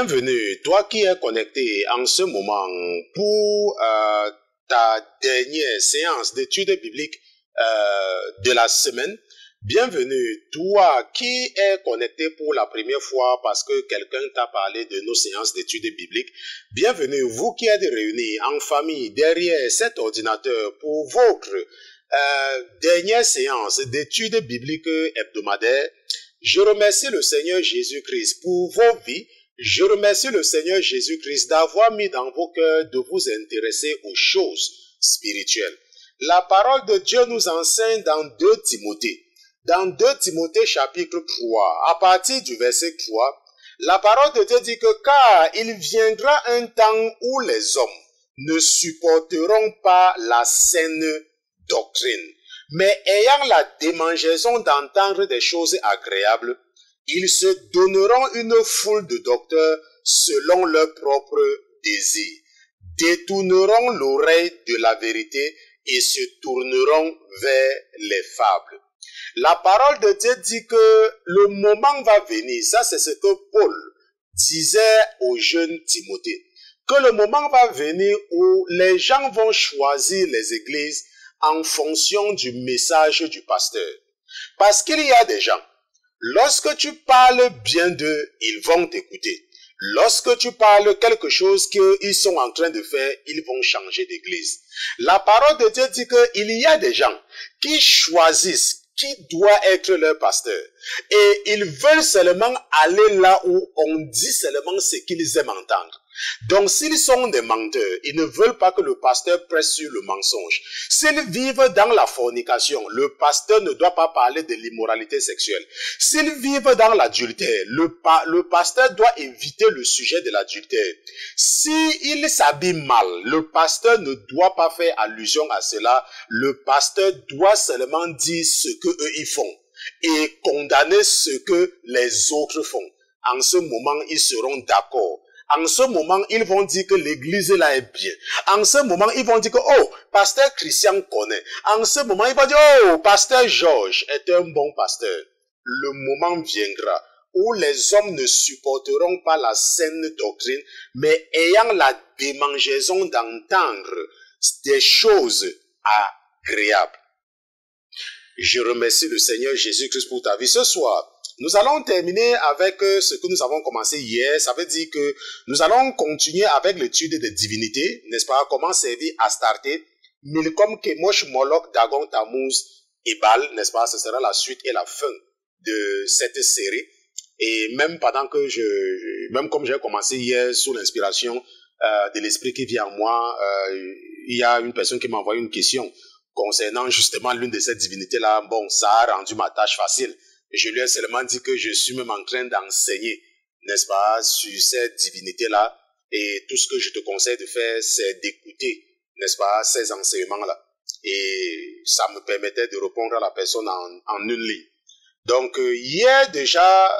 Bienvenue, toi qui es connecté en ce moment pour ta dernière séance d'études bibliques de la semaine. Bienvenue, toi qui es connecté pour la première fois parce que quelqu'un t'a parlé de nos séances d'études bibliques. Bienvenue, vous qui êtes réunis en famille derrière cet ordinateur pour votre dernière séance d'études bibliques hebdomadaires. Je remercie le Seigneur Jésus-Christ pour vos vies. Je remercie le Seigneur Jésus-Christ d'avoir mis dans vos cœurs de vous intéresser aux choses spirituelles. La parole de Dieu nous enseigne dans 2 Timothée. Dans 2 Timothée chapitre 3, à partir du verset 3, la parole de Dieu dit que car il viendra un temps où les hommes ne supporteront pas la saine doctrine, mais ayant la démangeaison d'entendre des choses agréables, ils se donneront une foule de docteurs selon leurs propres désirs, détourneront l'oreille de la vérité et se tourneront vers les fables. La parole de Dieu dit que le moment va venir, ça c'est ce que Paul disait au jeune Timothée, que le moment va venir où les gens vont choisir les églises en fonction du message du pasteur. Parce qu'il y a des gens, lorsque tu parles bien d'eux, ils vont t'écouter. Lorsque tu parles quelque chose qu'ils sont en train de faire, ils vont changer d'église. La parole de Dieu dit qu'il y a des gens qui choisissent qui doit être leur pasteur. Et ils veulent seulement aller là où on dit seulement ce qu'ils aiment entendre. Donc s'ils sont des menteurs, ils ne veulent pas que le pasteur presse sur le mensonge. S'ils vivent dans la fornication, le pasteur ne doit pas parler de l'immoralité sexuelle. S'ils vivent dans l'adultère, le pasteur doit éviter le sujet de l'adultère. S'ils s'habillent mal, le pasteur ne doit pas faire allusion à cela. Le pasteur doit seulement dire ce que eux ils font et condamner ce que les autres font. En ce moment, ils seront d'accord. En ce moment, ils vont dire que l'église là est bien. En ce moment, ils vont dire que, oh, pasteur Christian connaît. En ce moment, ils vont dire, oh, pasteur Georges est un bon pasteur. Le moment viendra où les hommes ne supporteront pas la saine doctrine, mais ayant la démangeaison d'entendre des choses agréables. Je remercie le Seigneur Jésus-Christ pour ta vie ce soir. Nous allons terminer avec ce que nous avons commencé hier. Ça veut dire que nous allons continuer avec l'étude des divinités, n'est-ce pas? Comment servir Astarté, Milcom, Chemosh, Moloch, Dagon, Tammuz et Baal, n'est-ce pas? Ce sera la suite et la fin de cette série. Et même pendant que même comme j'ai commencé hier sous l'inspiration de l'esprit qui vient en moi, il y a une personne qui m'a envoyé une question concernant justement l'une de ces divinités-là. Bon, ça a rendu ma tâche facile. Je lui ai seulement dit que je suis même en train d'enseigner, n'est-ce pas, sur cette divinité-là. Et tout ce que je te conseille de faire, c'est d'écouter, n'est-ce pas, ces enseignements-là. Et ça me permettait de répondre à la personne en une ligne. Donc, hier déjà,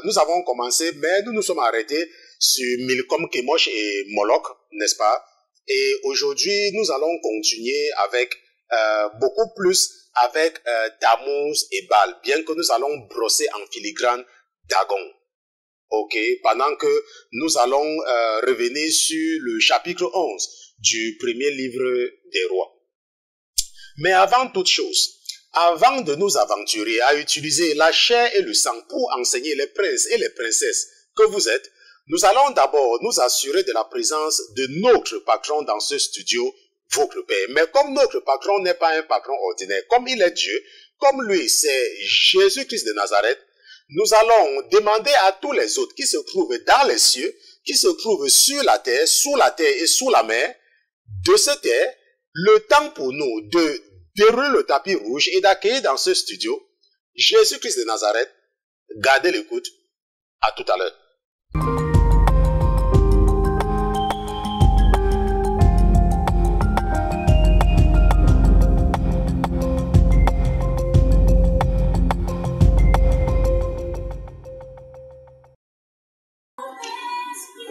nous avons commencé, mais nous nous sommes arrêtés sur Milcom, Chemosh et Moloch, n'est-ce pas. Et aujourd'hui, nous allons continuer avec beaucoup plus avec Tammuz et Baal, bien que nous allons brosser en filigrane Dagon. Ok, pendant que nous allons revenir sur le chapitre 11 du premier livre des rois. Mais avant toute chose, avant de nous aventurer à utiliser la chair et le sang pour enseigner les princes et les princesses que vous êtes, nous allons d'abord nous assurer de la présence de notre patron dans ce studio, votre Père. Mais comme notre patron n'est pas un patron ordinaire, comme il est Dieu, comme lui c'est Jésus-Christ de Nazareth, nous allons demander à tous les autres qui se trouvent dans les cieux, qui se trouvent sur la terre, sous la terre et sous la mer, de se taire, le temps pour nous de dérouler le tapis rouge et d'accueillir dans ce studio Jésus-Christ de Nazareth. Gardez l'écoute. À tout à l'heure.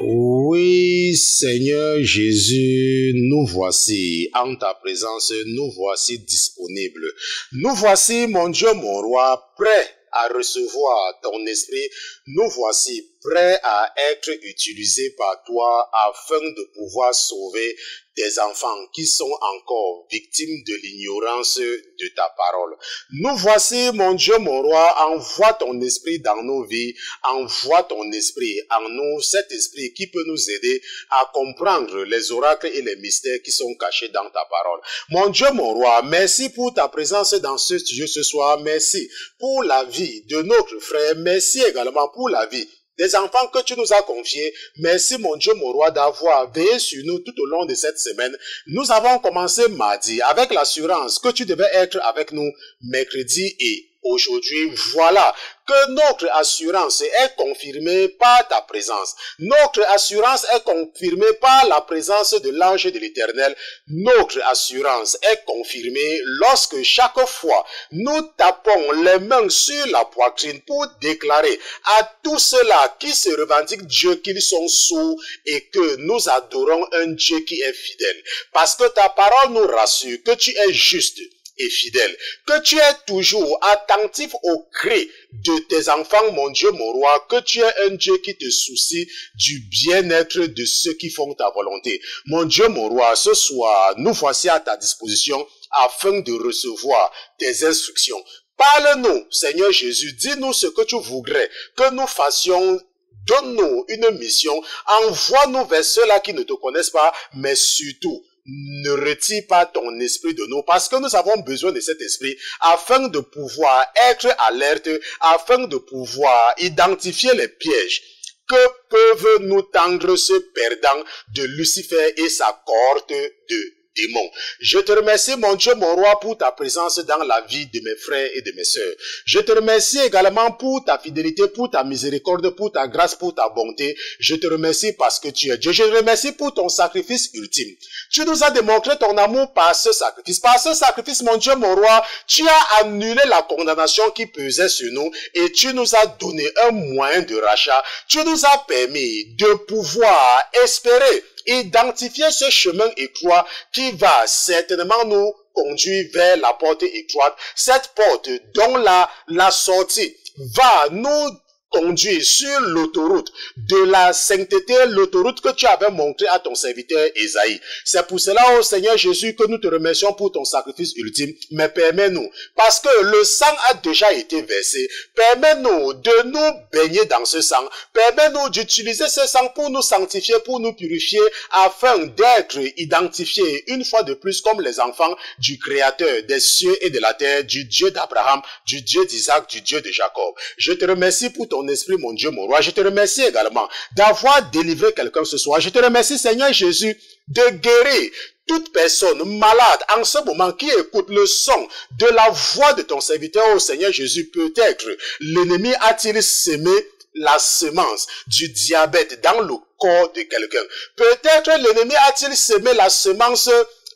Oui, Seigneur Jésus, nous voici en ta présence, nous voici disponibles. Nous voici, mon Dieu, mon roi, prêts à recevoir ton esprit. Nous voici prêt à être utilisé par toi afin de pouvoir sauver des enfants qui sont encore victimes de l'ignorance de ta parole. Nous voici, mon Dieu, mon roi, envoie ton esprit dans nos vies, envoie ton esprit en nous, cet esprit qui peut nous aider à comprendre les oracles et les mystères qui sont cachés dans ta parole. Mon Dieu, mon roi, merci pour ta présence dans ce studio ce soir, merci pour la vie de notre frère, merci également pour la vie des enfants que tu nous as confiés. Merci mon Dieu, mon roi, d'avoir veillé sur nous tout au long de cette semaine. Nous avons commencé mardi avec l'assurance que tu devais être avec nous mercredi et aujourd'hui. Voilà que notre assurance est confirmée par ta présence. Notre assurance est confirmée par la présence de l'ange de l'Éternel. Notre assurance est confirmée lorsque chaque fois nous tapons les mains sur la poitrine pour déclarer à tous ceux-là qui se revendiquent Dieu qu'ils sont sourds et que nous adorons un Dieu qui est fidèle. Parce que ta parole nous rassure que tu es juste et fidèle, que tu es toujours attentif aux cris de tes enfants, mon Dieu, mon roi, que tu es un Dieu qui te soucie du bien-être de ceux qui font ta volonté. Mon Dieu, mon roi, ce soir, nous voici à ta disposition afin de recevoir tes instructions. Parle-nous, Seigneur Jésus, dis-nous ce que tu voudrais que nous fassions. Donne-nous une mission, envoie-nous vers ceux-là qui ne te connaissent pas, mais surtout, ne retire pas ton esprit de nous parce que nous avons besoin de cet esprit afin de pouvoir être alerte, afin de pouvoir identifier les pièges que peuvent nous tendre ce perdant de Lucifer et sa cohorte de démons. Je te remercie, mon Dieu, mon roi, pour ta présence dans la vie de mes frères et de mes sœurs. Je te remercie également pour ta fidélité, pour ta miséricorde, pour ta grâce, pour ta bonté. Je te remercie parce que tu es Dieu. Je te remercie pour ton sacrifice ultime. Tu nous as démontré ton amour par ce sacrifice. Par ce sacrifice, mon Dieu, mon roi, tu as annulé la condamnation qui pesait sur nous et tu nous as donné un moyen de rachat. Tu nous as permis de pouvoir espérer identifier ce chemin étroit qui va certainement nous conduire vers la porte étroite. Cette porte dont la sortie va nous conduire sur l'autoroute de la sainteté, l'autoroute que tu avais montrée à ton serviteur Esaïe. C'est pour cela, ô Seigneur Jésus, que nous te remercions pour ton sacrifice ultime. Mais permets-nous, parce que le sang a déjà été versé, permets-nous de nous baigner dans ce sang. Permets-nous d'utiliser ce sang pour nous sanctifier, pour nous purifier, afin d'être identifiés une fois de plus comme les enfants du Créateur des cieux et de la terre, du Dieu d'Abraham, du Dieu d'Isaac, du Dieu de Jacob. Je te remercie pour ton esprit, mon Dieu, mon roi. Je te remercie également d'avoir délivré quelqu'un ce soir. Je te remercie, Seigneur Jésus, de guérir toute personne malade en ce moment qui écoute le son de la voix de ton serviteur, au Seigneur Jésus. Peut-être l'ennemi a-t-il semé la semence du diabète dans le corps de quelqu'un. Peut-être l'ennemi a-t-il semé la semence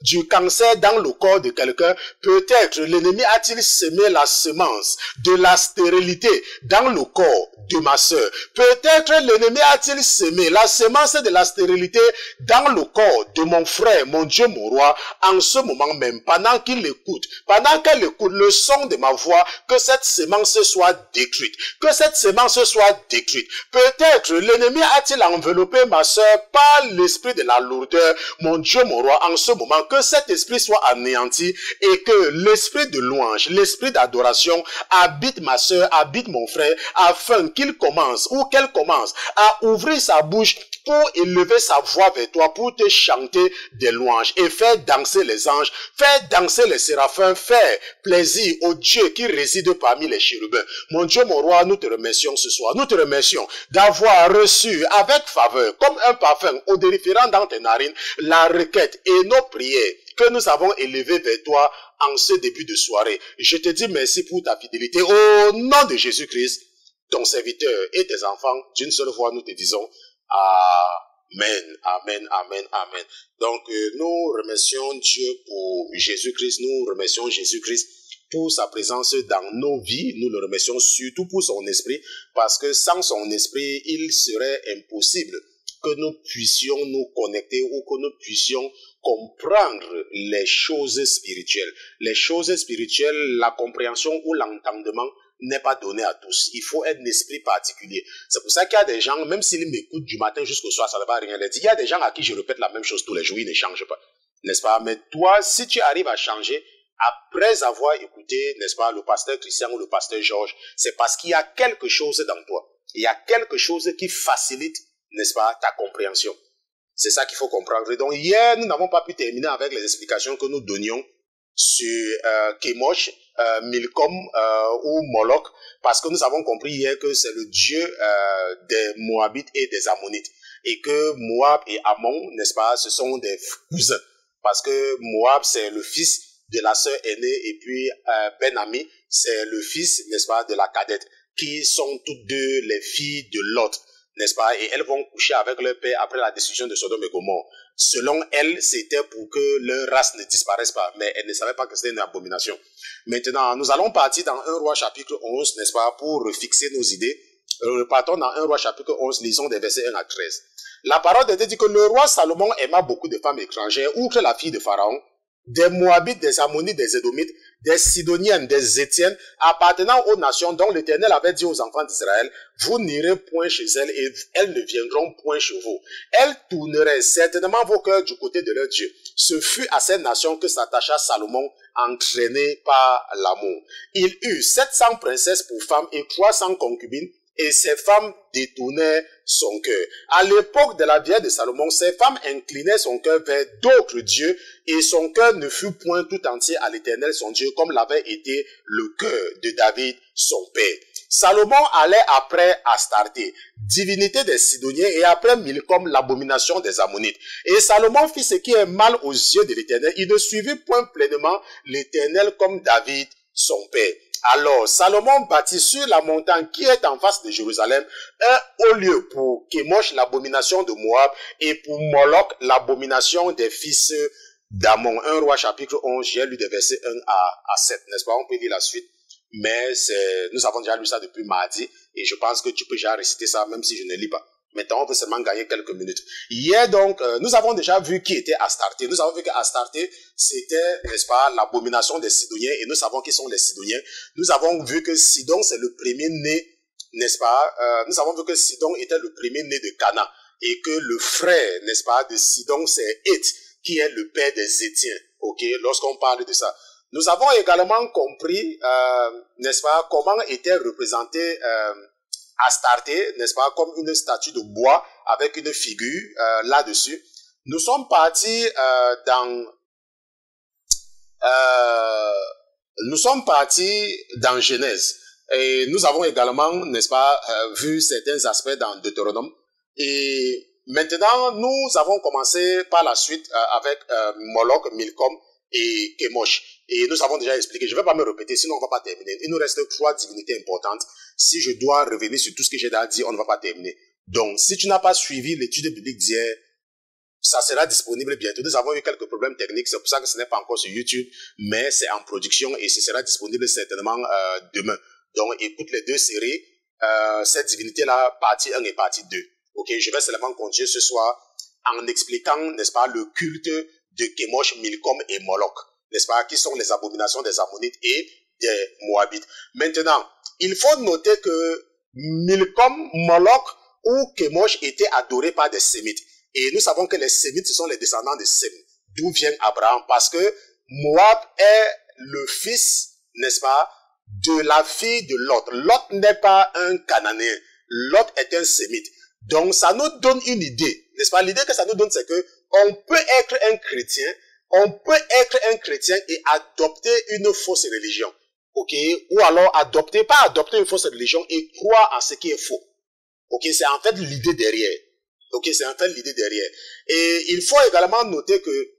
du cancer dans le corps de quelqu'un. Peut-être l'ennemi a-t-il semé la semence de la stérilité dans le corps de ma sœur. Peut-être l'ennemi a-t-il semé la semence de la stérilité dans le corps de mon frère, mon Dieu, mon roi, en ce moment même, pendant qu'il écoute, pendant qu'elle écoute le son de ma voix, que cette semence soit détruite, que cette semence soit détruite. Peut-être l'ennemi a-t-il enveloppé ma sœur par l'esprit de la lourdeur, mon Dieu, mon roi, en ce moment, que cet esprit soit anéanti et que l'esprit de louange, l'esprit d'adoration habite ma sœur, habite mon frère, afin qu'il commence ou qu'elle commence à ouvrir sa bouche pour élever sa voix vers toi, pour te chanter des louanges et faire danser les anges, faire danser les séraphins, faire plaisir au Dieu qui réside parmi les chérubins. Mon Dieu, mon roi, nous te remercions ce soir. Nous te remercions d'avoir reçu avec faveur, comme un parfum odoriférant dans tes narines, la requête et nos prières que nous avons élevées vers toi en ce début de soirée. Je te dis merci pour ta fidélité. Au nom de Jésus-Christ, ton serviteur et tes enfants, d'une seule voix, nous te disons Amen, Amen, Amen, Amen. Donc, nous remercions Dieu pour Jésus-Christ, nous remercions Jésus-Christ pour sa présence dans nos vies, nous le remercions surtout pour son esprit, parce que sans son esprit, il serait impossible que nous puissions nous connecter ou que nous puissions comprendre les choses spirituelles. Les choses spirituelles, la compréhension ou l'entendement n'est pas donné à tous. Il faut un esprit particulier. C'est pour ça qu'il y a des gens, même s'ils m'écoutent du matin jusqu'au soir, ça ne va rien leur dire. Il y a des gens à qui je répète la même chose tous les jours, ils ne changent pas. N'est-ce pas? Mais toi, si tu arrives à changer, après avoir écouté, n'est-ce pas, le pasteur Christian ou le pasteur Georges, c'est parce qu'il y a quelque chose dans toi. Il y a quelque chose qui facilite, n'est-ce pas, ta compréhension. C'est ça qu'il faut comprendre. Et donc, hier, nous n'avons pas pu terminer avec les explications que nous donnions sur Kemosh, Milcom ou Moloch, parce que nous avons compris hier que c'est le dieu des Moabites et des Ammonites. Et que Moab et Ammon, n'est-ce pas, ce sont des cousins. Parce que Moab, c'est le fils de la sœur aînée, et puis Ben-Ami, c'est le fils, n'est-ce pas, de la cadette, qui sont toutes deux les filles de Lot, n'est-ce pas, et elles vont coucher avec leur père après la destruction de Sodome et Gomorrhe. Selon elles, c'était pour que leur race ne disparaisse pas, mais elles ne savaient pas que c'était une abomination. Maintenant, nous allons partir dans 1 Roi chapitre 11, n'est-ce pas, pour fixer nos idées. Partons dans 1 Roi chapitre 11, lisons des versets 1 à 13. La parole de Dieu dit que le roi Salomon aima beaucoup de femmes étrangères, outre la fille de Pharaon, des Moabites, des Ammonites, des Édomites, des Sidoniennes, des Étiennes, appartenant aux nations dont l'Éternel avait dit aux enfants d'Israël, vous n'irez point chez elles et elles ne viendront point chez vous. Elles tourneraient certainement vos cœurs du côté de leur Dieu. Ce fut à ces nations que s'attacha Salomon, entraîné par l'amour. Il eut 700 princesses pour femmes et 300 concubines, et ces femmes détournaient son cœur. À l'époque de la vieille de Salomon, ces femmes inclinaient son cœur vers d'autres dieux et son cœur ne fut point tout entier à l'Éternel son Dieu comme l'avait été le cœur de David son père. Salomon allait après Astarté, divinité des Sidoniens, et après Milcom, l'abomination des Ammonites. Et Salomon fit ce qui est mal aux yeux de l'Éternel. Il ne suivit point pleinement l'Éternel comme David son père. Alors, Salomon bâtit sur la montagne qui est en face de Jérusalem un haut lieu pour Kemosh, l'abomination de Moab, et pour Moloch, l'abomination des fils d'Ammon. 1 Roi chapitre 11, j'ai lu des versets 1 à 7, n'est-ce pas? On peut lire la suite, mais nous avons déjà lu ça depuis mardi, et je pense que tu peux déjà réciter ça même si je ne lis pas. Maintenant, on peut seulement gagner quelques minutes. Hier, donc, nous avons déjà vu qui était Astarté. Nous avons vu qu'Astarté, c'était, n'est-ce pas, l'abomination des Sidoniens, et nous savons qui sont les Sidoniens. Nous avons vu que Sidon, c'est le premier né, n'est-ce pas, nous avons vu que Sidon était le premier né de Cana, et que le frère, n'est-ce pas, de Sidon, c'est Heth, qui est le père des Étiens, ok, lorsqu'on parle de ça. Nous avons également compris, n'est-ce pas, comment était représenté, Astarté, n'est-ce pas, comme une statue de bois avec une figure là-dessus. Nous sommes partis dans Genèse et nous avons également, n'est-ce pas, vu certains aspects dans Deutéronome. Et maintenant, nous avons commencé par la suite avec Moloch, Milcom et Kemosh. Et nous avons déjà expliqué, je ne vais pas me répéter, sinon on ne va pas terminer. Il nous reste 3 divinités importantes. Si je dois revenir sur tout ce que j'ai déjà dit, on ne va pas terminer. Donc, si tu n'as pas suivi l'étude biblique d'hier, ça sera disponible bientôt. Nous avons eu quelques problèmes techniques, c'est pour ça que ce n'est pas encore sur YouTube, mais c'est en production et ce sera disponible certainement demain. Donc, écoute les 2 séries, cette divinité-là, partie 1 et partie 2. Ok, je vais seulement continuer ce soir en expliquant, n'est-ce pas, le culte de Kemosh, Milcom et Moloch, n'est-ce pas, qui sont les abominations des Ammonites et des Moabites. Maintenant, il faut noter que Milcom, Moloch ou Kemosh étaient adorés par des Sémites. Et nous savons que les Sémites, ce sont les descendants de Sem, d'où vient Abraham, parce que Moab est le fils, n'est-ce pas, de la fille de Lot. Lot n'est pas un Cananéen, Lot est un Sémite. Donc ça nous donne une idée, n'est-ce pas? L'idée que ça nous donne, c'est que on peut être un chrétien, et adopter une fausse religion, ok? Ou alors pas adopter une fausse religion et croire en ce qui est faux, ok? C'est en fait l'idée derrière, ok? C'est en fait l'idée derrière. Et il faut également noter que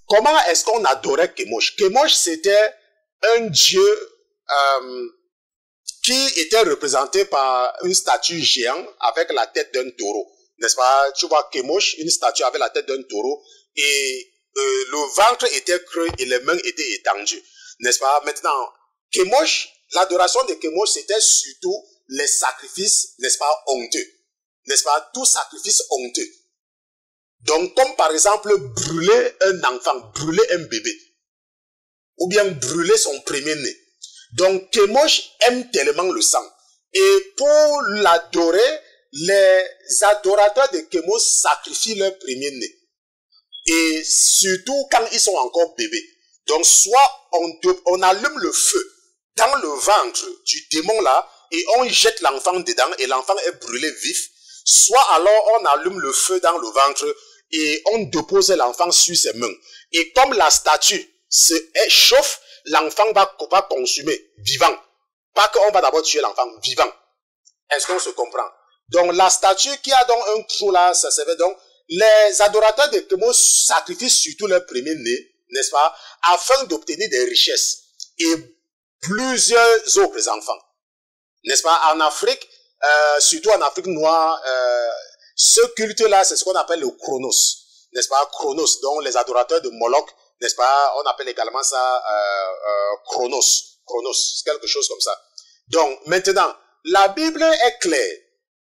comment est-ce qu'on adorait Kemosh? Kemosh, c'était un dieu qui était représenté par une statue géante avec la tête d'un taureau. N'est-ce pas? Tu vois Kemosh, une statue avec la tête d'un taureau, et le ventre était creux et les mains étaient étendues. N'est-ce pas? Maintenant, Kemosh, l'adoration de Kemosh, c'était surtout les sacrifices, n'est-ce pas, honteux. N'est-ce pas? Tout sacrifice honteux. Donc, comme par exemple, brûler un enfant, brûler un bébé, ou bien brûler son premier-né. Donc, Kemosh aime tellement le sang. Et pour l'adorer, les adorateurs de Kemosh sacrifient leur premier-né. Et surtout quand ils sont encore bébés. Donc, soit on allume le feu dans le ventre du démon là, et on jette l'enfant dedans, et l'enfant est brûlé vif. Soit alors on allume le feu dans le ventre, et on dépose l'enfant sur ses mains. Et comme la statue se chauffe, l'enfant va consumer vivant. Pas qu'on va d'abord tuer l'enfant vivant. Est-ce qu'on se comprend? Donc la statue qui a donc un trou là, ça servait donc, les adorateurs de Kemosh sacrifient surtout leur premier-né, n'est-ce pas, afin d'obtenir des richesses et plusieurs autres enfants. N'est-ce pas? En Afrique, surtout en Afrique noire, ce culte-là, c'est ce qu'on appelle le Chronos. N'est-ce pas? Chronos, donc les adorateurs de Moloch, n'est-ce pas? On appelle également ça Chronos. Chronos, quelque chose comme ça. Donc, maintenant, la Bible est claire,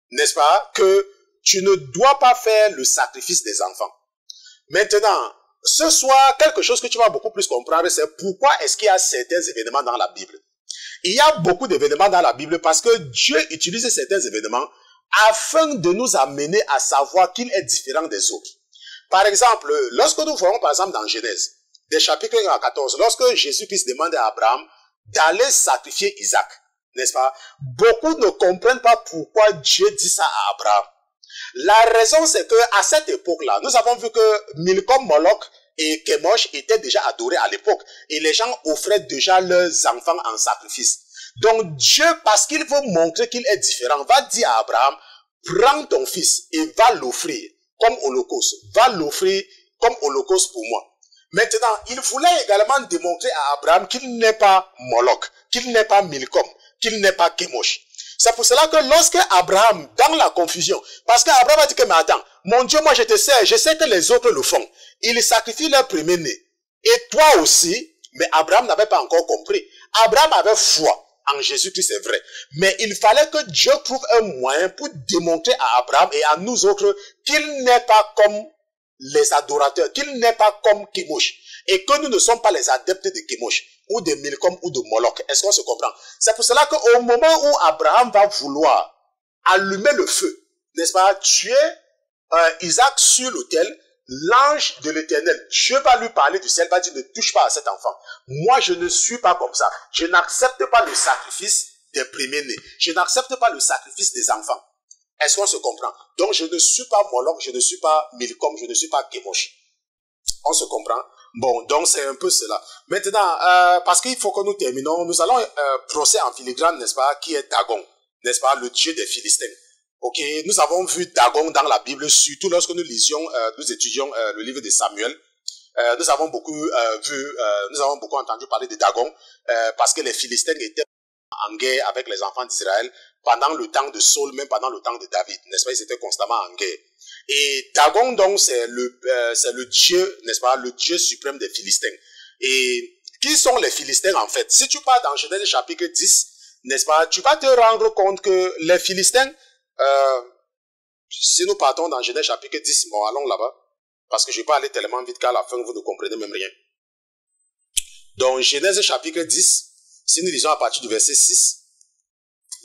n'est-ce pas? Que tu ne dois pas faire le sacrifice des enfants. Maintenant, ce soir, quelque chose que tu vas beaucoup plus comprendre, c'est pourquoi est-ce qu'il y a certains événements dans la Bible. Il y a beaucoup d'événements dans la Bible parce que Dieu utilise certains événements afin de nous amener à savoir qu'il est différent des autres. Par exemple, lorsque nous voyons par exemple dans Genèse, des chapitres 1 à 14, lorsque Jésus-Christ demande à Abraham d'aller sacrifier Isaac, n'est-ce pas? Beaucoup ne comprennent pas pourquoi Dieu dit ça à Abraham. La raison, c'est que à cette époque-là, nous avons vu que Milcom, Moloch et Kemosh étaient déjà adorés à l'époque. Et les gens offraient déjà leurs enfants en sacrifice. Donc Dieu, parce qu'il veut montrer qu'il est différent, va dire à Abraham, prends ton fils et va l'offrir comme holocauste. Va l'offrir comme holocauste pour moi. Maintenant, il voulait également démontrer à Abraham qu'il n'est pas Moloch, qu'il n'est pas Milcom, qu'il n'est pas Kemosh. C'est pour cela que lorsque Abraham, dans la confusion, parce qu'Abraham a dit que, mais attends, mon Dieu, moi je te sais, je sais que les autres le font. Ils sacrifient leur premier-né. Et toi aussi, mais Abraham n'avait pas encore compris. Abraham avait foi en Jésus-Christ, c'est vrai. Mais il fallait que Dieu trouve un moyen pour démontrer à Abraham et à nous autres qu'il n'est pas comme les adorateurs, qu'il n'est pas comme Kemosh. Et que nous ne sommes pas les adeptes de Kemosh, ou de Milcom, ou de Moloch. Est-ce qu'on se comprend? C'est pour cela qu'au moment où Abraham va vouloir allumer le feu, n'est-ce pas, tuer Isaac sur l'autel, l'ange de l'Éternel, Dieu va lui parler du ciel, va dire, ne touche pas à cet enfant. Moi, je ne suis pas comme ça. Je n'accepte pas le sacrifice des premiers-nés. Je n'accepte pas le sacrifice des enfants. Est-ce qu'on se comprend? Donc, je ne suis pas Moloch, je ne suis pas Milcom, je ne suis pas Kemosh. On se comprend? Bon, donc c'est un peu cela. Maintenant, parce qu'il faut que nous terminons, nous allons procéder en filigrane, n'est-ce pas, qui est Dagon, n'est-ce pas, le dieu des Philistins. Ok, nous avons vu Dagon dans la Bible, surtout lorsque nous lisions, nous étudions le livre de Samuel. Nous avons beaucoup nous avons beaucoup entendu parler de Dagon, parce que les Philistins étaient en guerre avec les enfants d'Israël pendant le temps de Saul, même pendant le temps de David, n'est-ce pas, ils étaient constamment en guerre. Et Dagon, donc, c'est le dieu, n'est-ce pas, le dieu suprême des Philistins. Et qui sont les Philistins, en fait? Si tu pars dans Genèse chapitre 10, n'est-ce pas, tu vas te rendre compte que les Philistins, si nous partons dans Genèse chapitre 10, bon, allons là-bas, parce que je ne vais pas aller tellement vite qu'à la fin, vous ne comprenez même rien. Donc, Genèse chapitre 10, si nous lisons à partir du verset 6,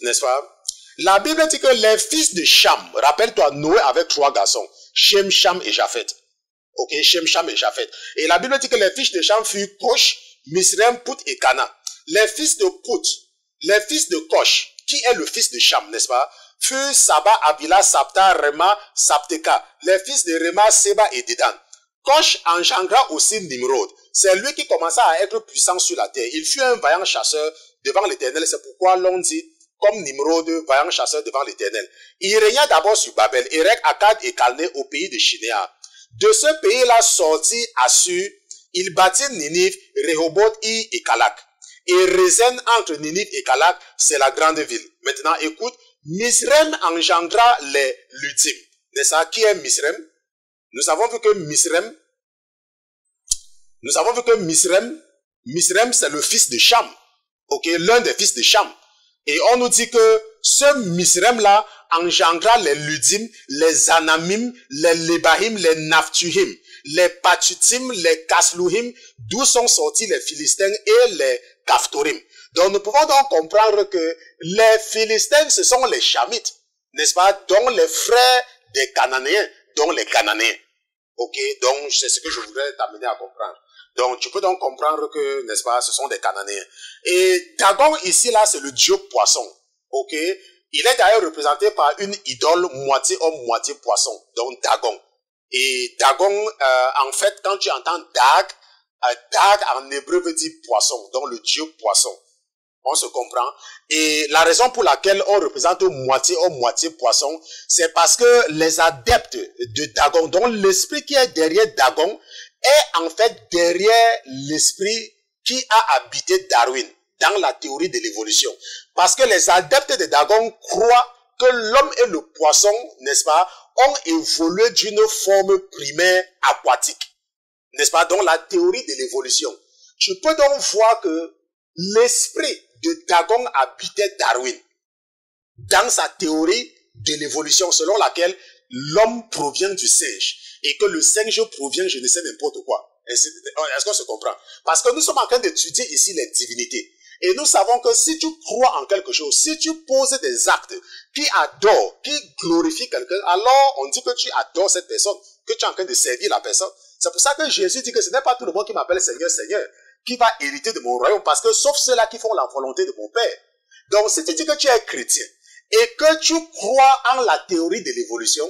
n'est-ce pas? La Bible dit que les fils de Cham, rappelle-toi, Noé avec 3 garçons, Shem, Cham et Japheth. Ok, Shem, Cham et Japheth. Et la Bible dit que les fils de Cham furent Kosh, Misraim, Pout et Cana. Les fils de Pout, les fils de Kosh, qui est le fils de Cham, n'est-ce pas, furent Saba, Avila, Sapta, Rema, Sapteka. Les fils de Rema, Seba et Dedan. Kosh engendra aussi Nimrod. C'est lui qui commença à être puissant sur la terre. Il fut un vaillant chasseur devant l'Éternel. C'est pourquoi l'on dit, comme Nimrod, vaillant chasseur devant l'Éternel. Il régna d'abord sur Babel, Érec, Akkad et Calné au pays de Shinéar. De ce pays-là sortit Assur. Il bâtit Ninive, Rehoboth et Calak. Et Rézen entre Ninive et Calak, c'est la grande ville. Maintenant, écoute, Misraim engendra les Ludim. C'est ça, qui est Misraim? Nous avons vu que Misraim, c'est le fils de Cham. Ok, l'un des fils de Cham. Et on nous dit que ce Misraim-là engendra les Ludim, les Anamim, les Lebahim, les Naphtuhim, les Patutim, les Kasluhim, d'où sont sortis les Philistins et les Kaphtorim. Donc nous pouvons donc comprendre que les Philistins, ce sont les Chamites, n'est-ce pas, dont les frères des Cananéens, dont les Cananéens. Ok, donc c'est ce que je voudrais t'amener à comprendre. Donc tu peux donc comprendre que, n'est-ce pas, ce sont des Cananéens. Et Dagon ici là, c'est le dieu poisson. Ok, il est d'ailleurs représenté par une idole moitié homme, moitié poisson, donc Dagon. Et Dagon, en fait, quand tu entends Dag, Dag en hébreu veut dire poisson, donc le dieu poisson. On se comprend. Et la raison pour laquelle on représente moitié homme, moitié poisson, c'est parce que les adeptes de Dagon, dont l'esprit qui est derrière Dagon, est en fait derrière l'esprit qui a habité Darwin dans la théorie de l'évolution. Parce que les adeptes de Dagon croient que l'homme et le poisson, n'est-ce pas, ont évolué d'une forme primaire aquatique. N'est-ce pas, dans la théorie de l'évolution. Tu peux donc voir que l'esprit de Dagon habitait Darwin dans sa théorie de l'évolution selon laquelle l'homme provient du singe et que le singe provient je ne sais n'importe quoi. Est-ce qu'on se comprend? Parce que nous sommes en train d'étudier ici les divinités. Et nous savons que si tu crois en quelque chose, si tu poses des actes qui adorent, qui glorifient quelqu'un, alors on dit que tu adores cette personne, que tu es en train de servir la personne. C'est pour ça que Jésus dit que ce n'est pas tout le monde qui m'appelle Seigneur, Seigneur, qui va hériter de mon royaume, parce que sauf ceux-là qui font la volonté de mon Père. Donc si tu dis que tu es chrétien et que tu crois en la théorie de l'évolution,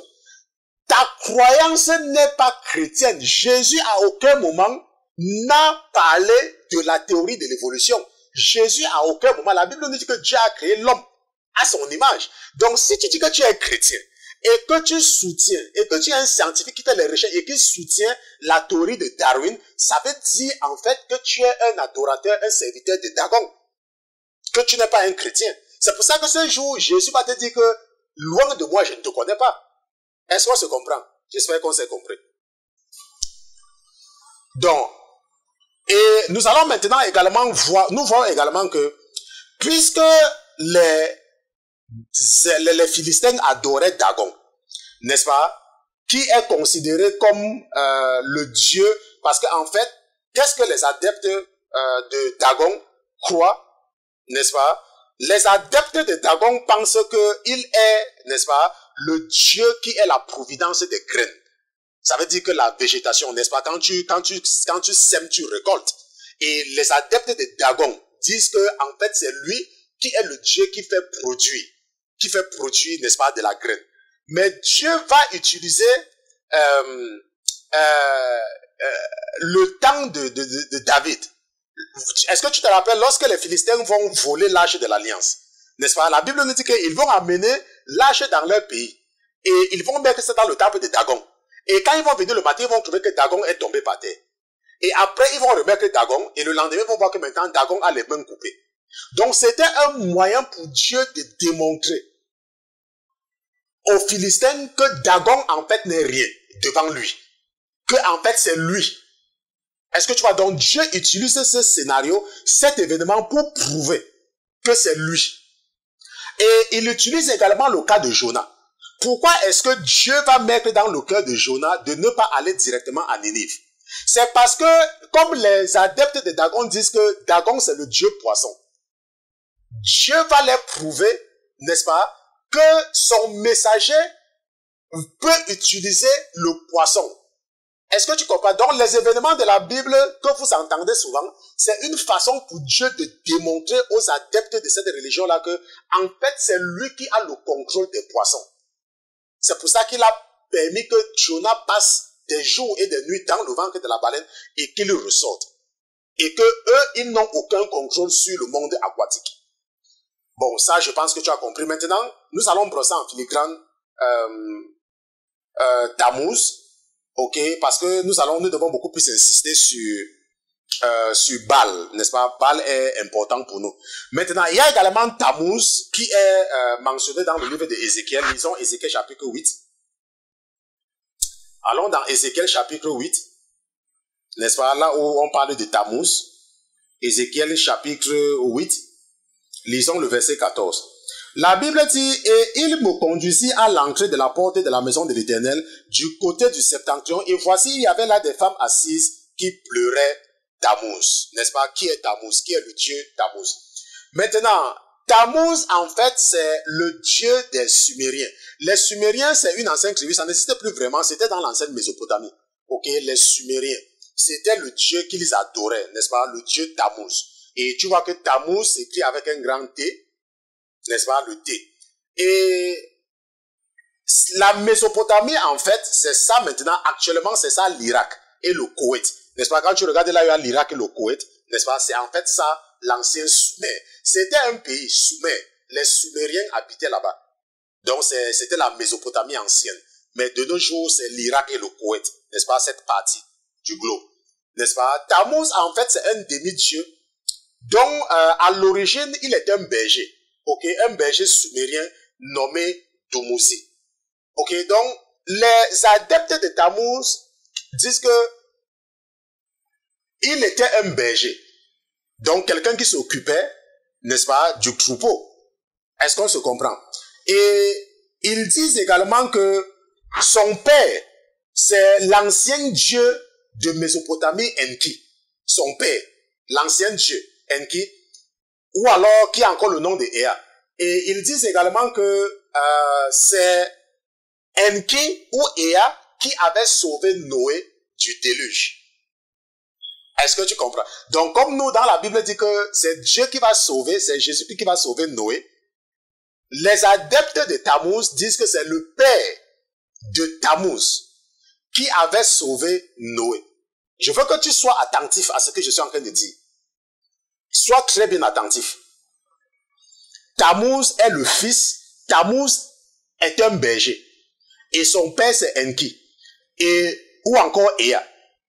ta croyance n'est pas chrétienne. Jésus à aucun moment n'a parlé de la théorie de l'évolution. Jésus à aucun moment, la Bible nous dit que Dieu a créé l'homme à son image. Donc si tu dis que tu es chrétien et que tu soutiens, et que tu es un scientifique qui fait les recherches et qui soutient la théorie de Darwin, ça veut dire en fait que tu es un adorateur, un serviteur de Dagon. Que tu n'es pas un chrétien. C'est pour ça que ce jour, Jésus va te dire que loin de moi, je ne te connais pas. Est-ce qu'on se comprend? J'espère qu'on s'est compris. Donc, et nous allons maintenant également voir, nous voyons également que, puisque les Philistins adoraient Dagon, n'est-ce pas, qui est considéré comme le dieu, parce qu'en fait, qu'est-ce que les adeptes de Dagon croient, n'est-ce pas? Les adeptes de Dagon pensent qu'il est, n'est-ce pas, le dieu qui est la providence des graines. Ça veut dire que la végétation, n'est-ce pas, quand tu sèmes, tu récoltes. Et les adeptes de Dagon disent que, en fait, c'est lui qui est le dieu qui fait produire, n'est-ce pas, de la graine. Mais Dieu va utiliser le temps de David. Est-ce que tu te rappelles, lorsque les Philistins vont voler l'arche de l'Alliance, n'est-ce pas? La Bible nous dit qu'ils vont amener l'arche dans leur pays. Et ils vont mettre ça dans le temple de Dagon. Et quand ils vont venir le matin, ils vont trouver que Dagon est tombé par terre. Et après, ils vont remettre Dagon. Et le lendemain, ils vont voir que maintenant, Dagon a les mains coupées. Donc, c'était un moyen pour Dieu de démontrer aux Philistins que Dagon, en fait, n'est rien devant lui. Que, en fait, c'est lui. Est-ce que tu vois? Donc, Dieu utilise ce scénario, cet événement pour prouver que c'est lui. Et il utilise également le cas de Jonas. Pourquoi est-ce que Dieu va mettre dans le cœur de Jonas de ne pas aller directement à Ninive? C'est parce que, comme les adeptes de Dagon disent que Dagon c'est le dieu poisson, Dieu va leur prouver, n'est-ce pas, que son messager peut utiliser le poisson. Est-ce que tu comprends? Donc les événements de la Bible que vous entendez souvent, c'est une façon pour Dieu de démontrer aux adeptes de cette religion-là que, en fait, c'est lui qui a le contrôle des poissons. C'est pour ça qu'il a permis que Jonas passe des jours et des nuits dans le ventre de la baleine et qu'il ressorte. Et que eux, ils n'ont aucun contrôle sur le monde aquatique. Bon, ça, je pense que tu as compris. Maintenant, nous allons brosser en filigrane Tammuz, ok, parce que nous devons beaucoup plus insister sur Baal, n'est-ce pas? Baal est important pour nous. Maintenant, il y a également Tammuz qui est mentionné dans le livre de Ézéchiel. Lisons Ézéchiel chapitre 8. Allons dans Ézéchiel chapitre 8, n'est-ce pas? Là où on parle de Tammuz. Ézéchiel chapitre 8. Lisons le verset 14. La Bible dit, et il me conduisit à l'entrée de la porte de la maison de l'Éternel, du côté du septentrion, et voici, il y avait là des femmes assises qui pleuraient Tammuz. N'est-ce pas? Qui est Tammuz? Qui est le dieu Tammuz? Maintenant, Tammuz, en fait, c'est le dieu des Sumériens. Les Sumériens, c'est une ancienne tribu, ça n'existait plus vraiment, c'était dans l'ancienne Mésopotamie. Ok, les Sumériens, c'était le dieu qu'ils adoraient, n'est-ce pas, le dieu Tammuz. Et tu vois que Tammuz s'écrit avec un grand T, n'est-ce pas, le T. Et la Mésopotamie, en fait, c'est ça maintenant, actuellement, c'est ça l'Irak et le Koweït. N'est-ce pas, quand tu regardes là, il y a l'Irak et le Koweït, n'est-ce pas, c'est en fait ça, l'ancien Sumer. C'était un pays Sumer. Les Sumériens habitaient là-bas. Donc, c'était la Mésopotamie ancienne. Mais de nos jours, c'est l'Irak et le Koweït, n'est-ce pas, cette partie du globe. N'est-ce pas? Tammuz, en fait, c'est un demi-dieu dont, à l'origine, il était un berger. Ok, un berger sumérien nommé Dumuzi. Ok, donc, les adeptes de Tammuz disent que il était un berger. Donc, quelqu'un qui s'occupait, n'est-ce pas, du troupeau. Est-ce qu'on se comprend? Et ils disent également que son père, c'est l'ancien dieu de Mésopotamie, Enki. Son père, l'ancien dieu, Enki, ou alors qui a encore le nom de Ea. Et ils disent également que c'est Enki ou Ea qui avait sauvé Noé du déluge. Est-ce que tu comprends? Donc, comme nous, dans la Bible dit que c'est Dieu qui va sauver, c'est Jésus qui va sauver Noé, les adeptes de Tammuz disent que c'est le père de Tammuz qui avait sauvé Noé. Je veux que tu sois attentif à ce que je suis en train de dire. Sois très bien attentif. Tammuz est le fils, Tammuz est un berger. Et son père c'est Enki. Ou encore Ea.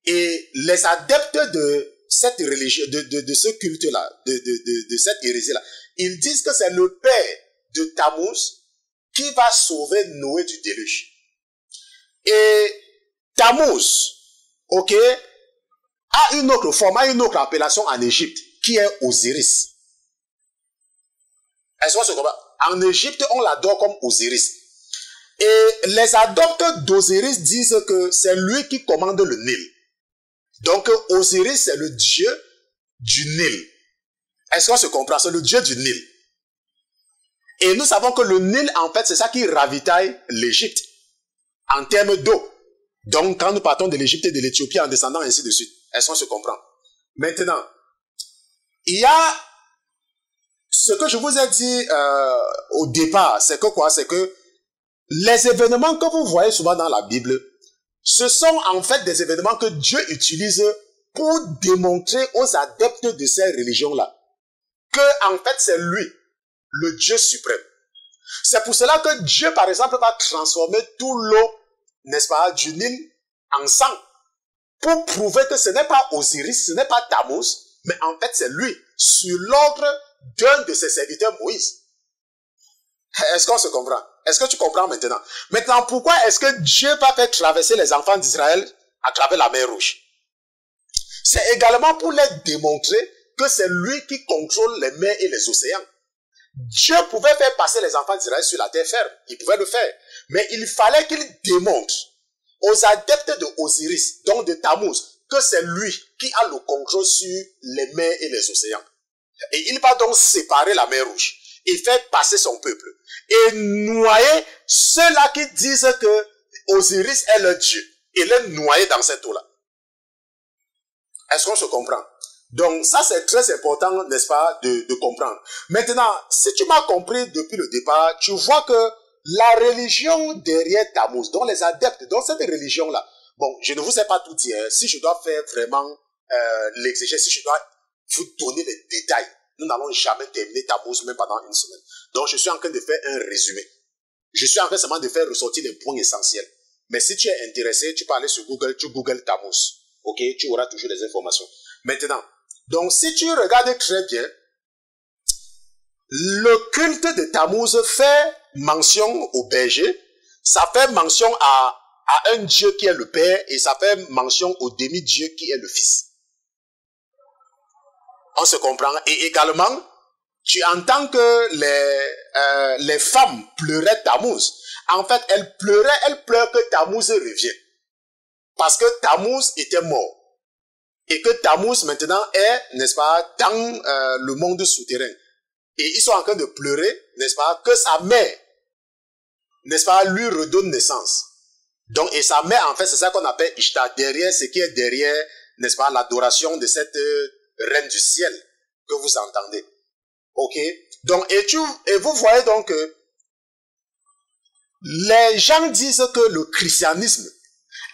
Et les adeptes de cette religion, de ce culte-là, de cette hérésie-là, ils disent que c'est le père de Tammuz qui va sauver Noé du déluge. Et Tammuz, ok, a une autre forme, a une autre appellation en Égypte, qui est Osiris. Est-ce qu'on se comprend? En Égypte, on l'adore comme Osiris. Et les adeptes d'Osiris disent que c'est lui qui commande le Nil. Donc, Osiris, c'est le dieu du Nil. Est-ce qu'on se comprend? C'est le dieu du Nil. Et nous savons que le Nil, en fait, c'est ça qui ravitaille l'Égypte en termes d'eau. Donc, quand nous partons de l'Égypte et de l'Éthiopie en descendant ainsi de suite, est-ce qu'on se comprend? Maintenant, il y a ce que je vous ai dit au départ, c'est que quoi? C'est que les événements que vous voyez souvent dans la Bible, ce sont en fait des événements que Dieu utilise pour démontrer aux adeptes de ces religions-là que en fait c'est lui, le Dieu suprême. C'est pour cela que Dieu, par exemple, va transformer tout l'eau, n'est-ce pas, du Nil en sang, pour prouver que ce n'est pas Osiris, ce n'est pas Tammuz, mais en fait c'est lui, sur l'ordre d'un de ses serviteurs, Moïse. Est-ce qu'on se comprend? Est-ce que tu comprends maintenant? Maintenant, pourquoi est-ce que Dieu va faire traverser les enfants d'Israël à travers la mer Rouge? C'est également pour leur démontrer que c'est lui qui contrôle les mers et les océans. Dieu pouvait faire passer les enfants d'Israël sur la terre ferme. Il pouvait le faire. Mais il fallait qu'il démontre aux adeptes de Osiris, donc de Tammuz, que c'est lui qui a le contrôle sur les mers et les océans. Et il va donc séparer la mer Rouge et faire passer son peuple. Et noyer ceux-là qui disent que Osiris est leur Dieu. Et les noyer dans cette eau-là. Est-ce qu'on se comprend? Donc ça c'est très important, n'est-ce pas, de comprendre. Maintenant, si tu m'as compris depuis le départ, tu vois que la religion derrière Tammuz, dont les adeptes, dans cette religion-là, bon, je ne vous ai pas tout dit, hein, si je dois faire vraiment l'exégèse, si je dois vous donner les détails, nous n'allons jamais terminer Tammuz même pendant une semaine. Donc je suis en train de faire un résumé. Je suis en train seulement de faire ressortir les points essentiels. Mais si tu es intéressé, tu peux aller sur Google, tu googles Tammuz. Ok, tu auras toujours les informations. Maintenant, donc si tu regardes très bien, le culte de Tammuz fait mention au berger, ça fait mention à un Dieu qui est le Père et ça fait mention au demi-dieu qui est le Fils. On se comprend. Et également, tu entends que les femmes pleuraient Tammuz. En fait, elles pleurent que Tammuz revienne. Parce que Tammuz était mort. Et que Tammuz maintenant est, n'est-ce pas, dans le monde souterrain. et ils sont en train de pleurer, n'est-ce pas, que sa mère, n'est-ce pas, lui redonne naissance. Donc, et sa mère, en fait, c'est ça qu'on appelle Ishtar, derrière, ce qui est derrière, n'est-ce pas, l'adoration de cette reine du ciel que vous entendez. Ok? Donc, et vous voyez donc que les gens disent que le christianisme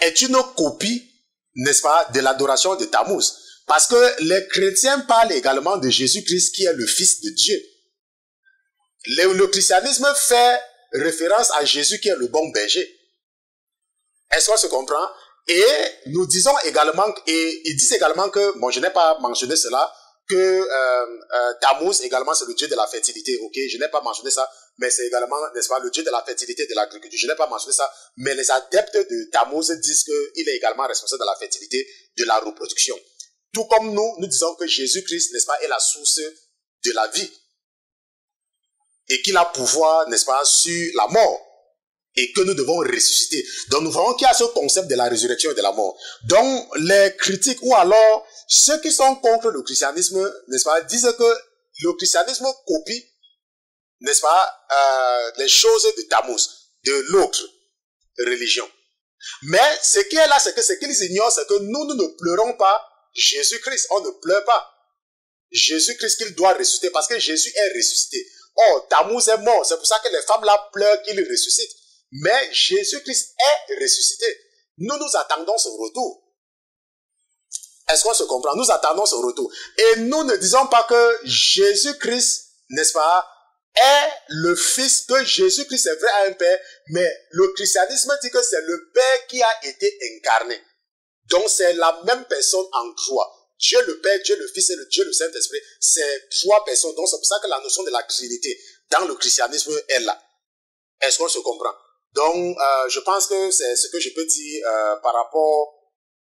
est une copie, n'est-ce pas, de l'adoration de Tammuz. Parce que les chrétiens parlent également de Jésus-Christ qui est le Fils de Dieu. Le christianisme fait référence à Jésus qui est le bon berger. Est-ce qu'on se comprend? Et nous disons également, et ils disent également que, bon, je n'ai pas mentionné cela, que Tammuz également c'est le dieu de la fertilité, ok? Je n'ai pas mentionné ça, mais c'est également, n'est-ce pas, le dieu de la fertilité et de l'agriculture. Je n'ai pas mentionné ça, mais les adeptes de Tammuz disent qu'il est également responsable de la fertilité, de la reproduction. Tout comme nous disons que Jésus-Christ, n'est-ce pas, est la source de la vie. Et qu'il a pouvoir, n'est-ce pas, sur la mort. Et que nous devons ressusciter. Donc nous voyons qu'il y a ce concept de la résurrection et de la mort. Donc les critiques ou alors ceux qui sont contre le christianisme, n'est-ce pas, disent que le christianisme copie, n'est-ce pas, les choses de Tammuz, de l'autre religion. Mais ce qui est là, c'est que ce qu'ils ignorent, c'est que nous ne pleurons pas Jésus-Christ. On ne pleure pas Jésus-Christ qu'il doit ressusciter parce que Jésus est ressuscité. Or, Tammuz est mort. C'est pour ça que les femmes là pleurent qu'il ressuscite. Mais Jésus-Christ est ressuscité. Nous attendons son retour. Est-ce qu'on se comprend? Nous attendons son retour. Et nous ne disons pas que Jésus-Christ, n'est-ce pas, est le Fils, que Jésus-Christ est vrai à un Père, mais le christianisme dit que c'est le Père qui a été incarné. Donc c'est la même personne en trois. Dieu le Père, Dieu le Fils et Dieu le Saint-Esprit, c'est trois personnes. Donc c'est pour ça que la notion de la Trinité dans le christianisme est là. Est-ce qu'on se comprend? Donc, je pense que c'est ce que je peux dire par rapport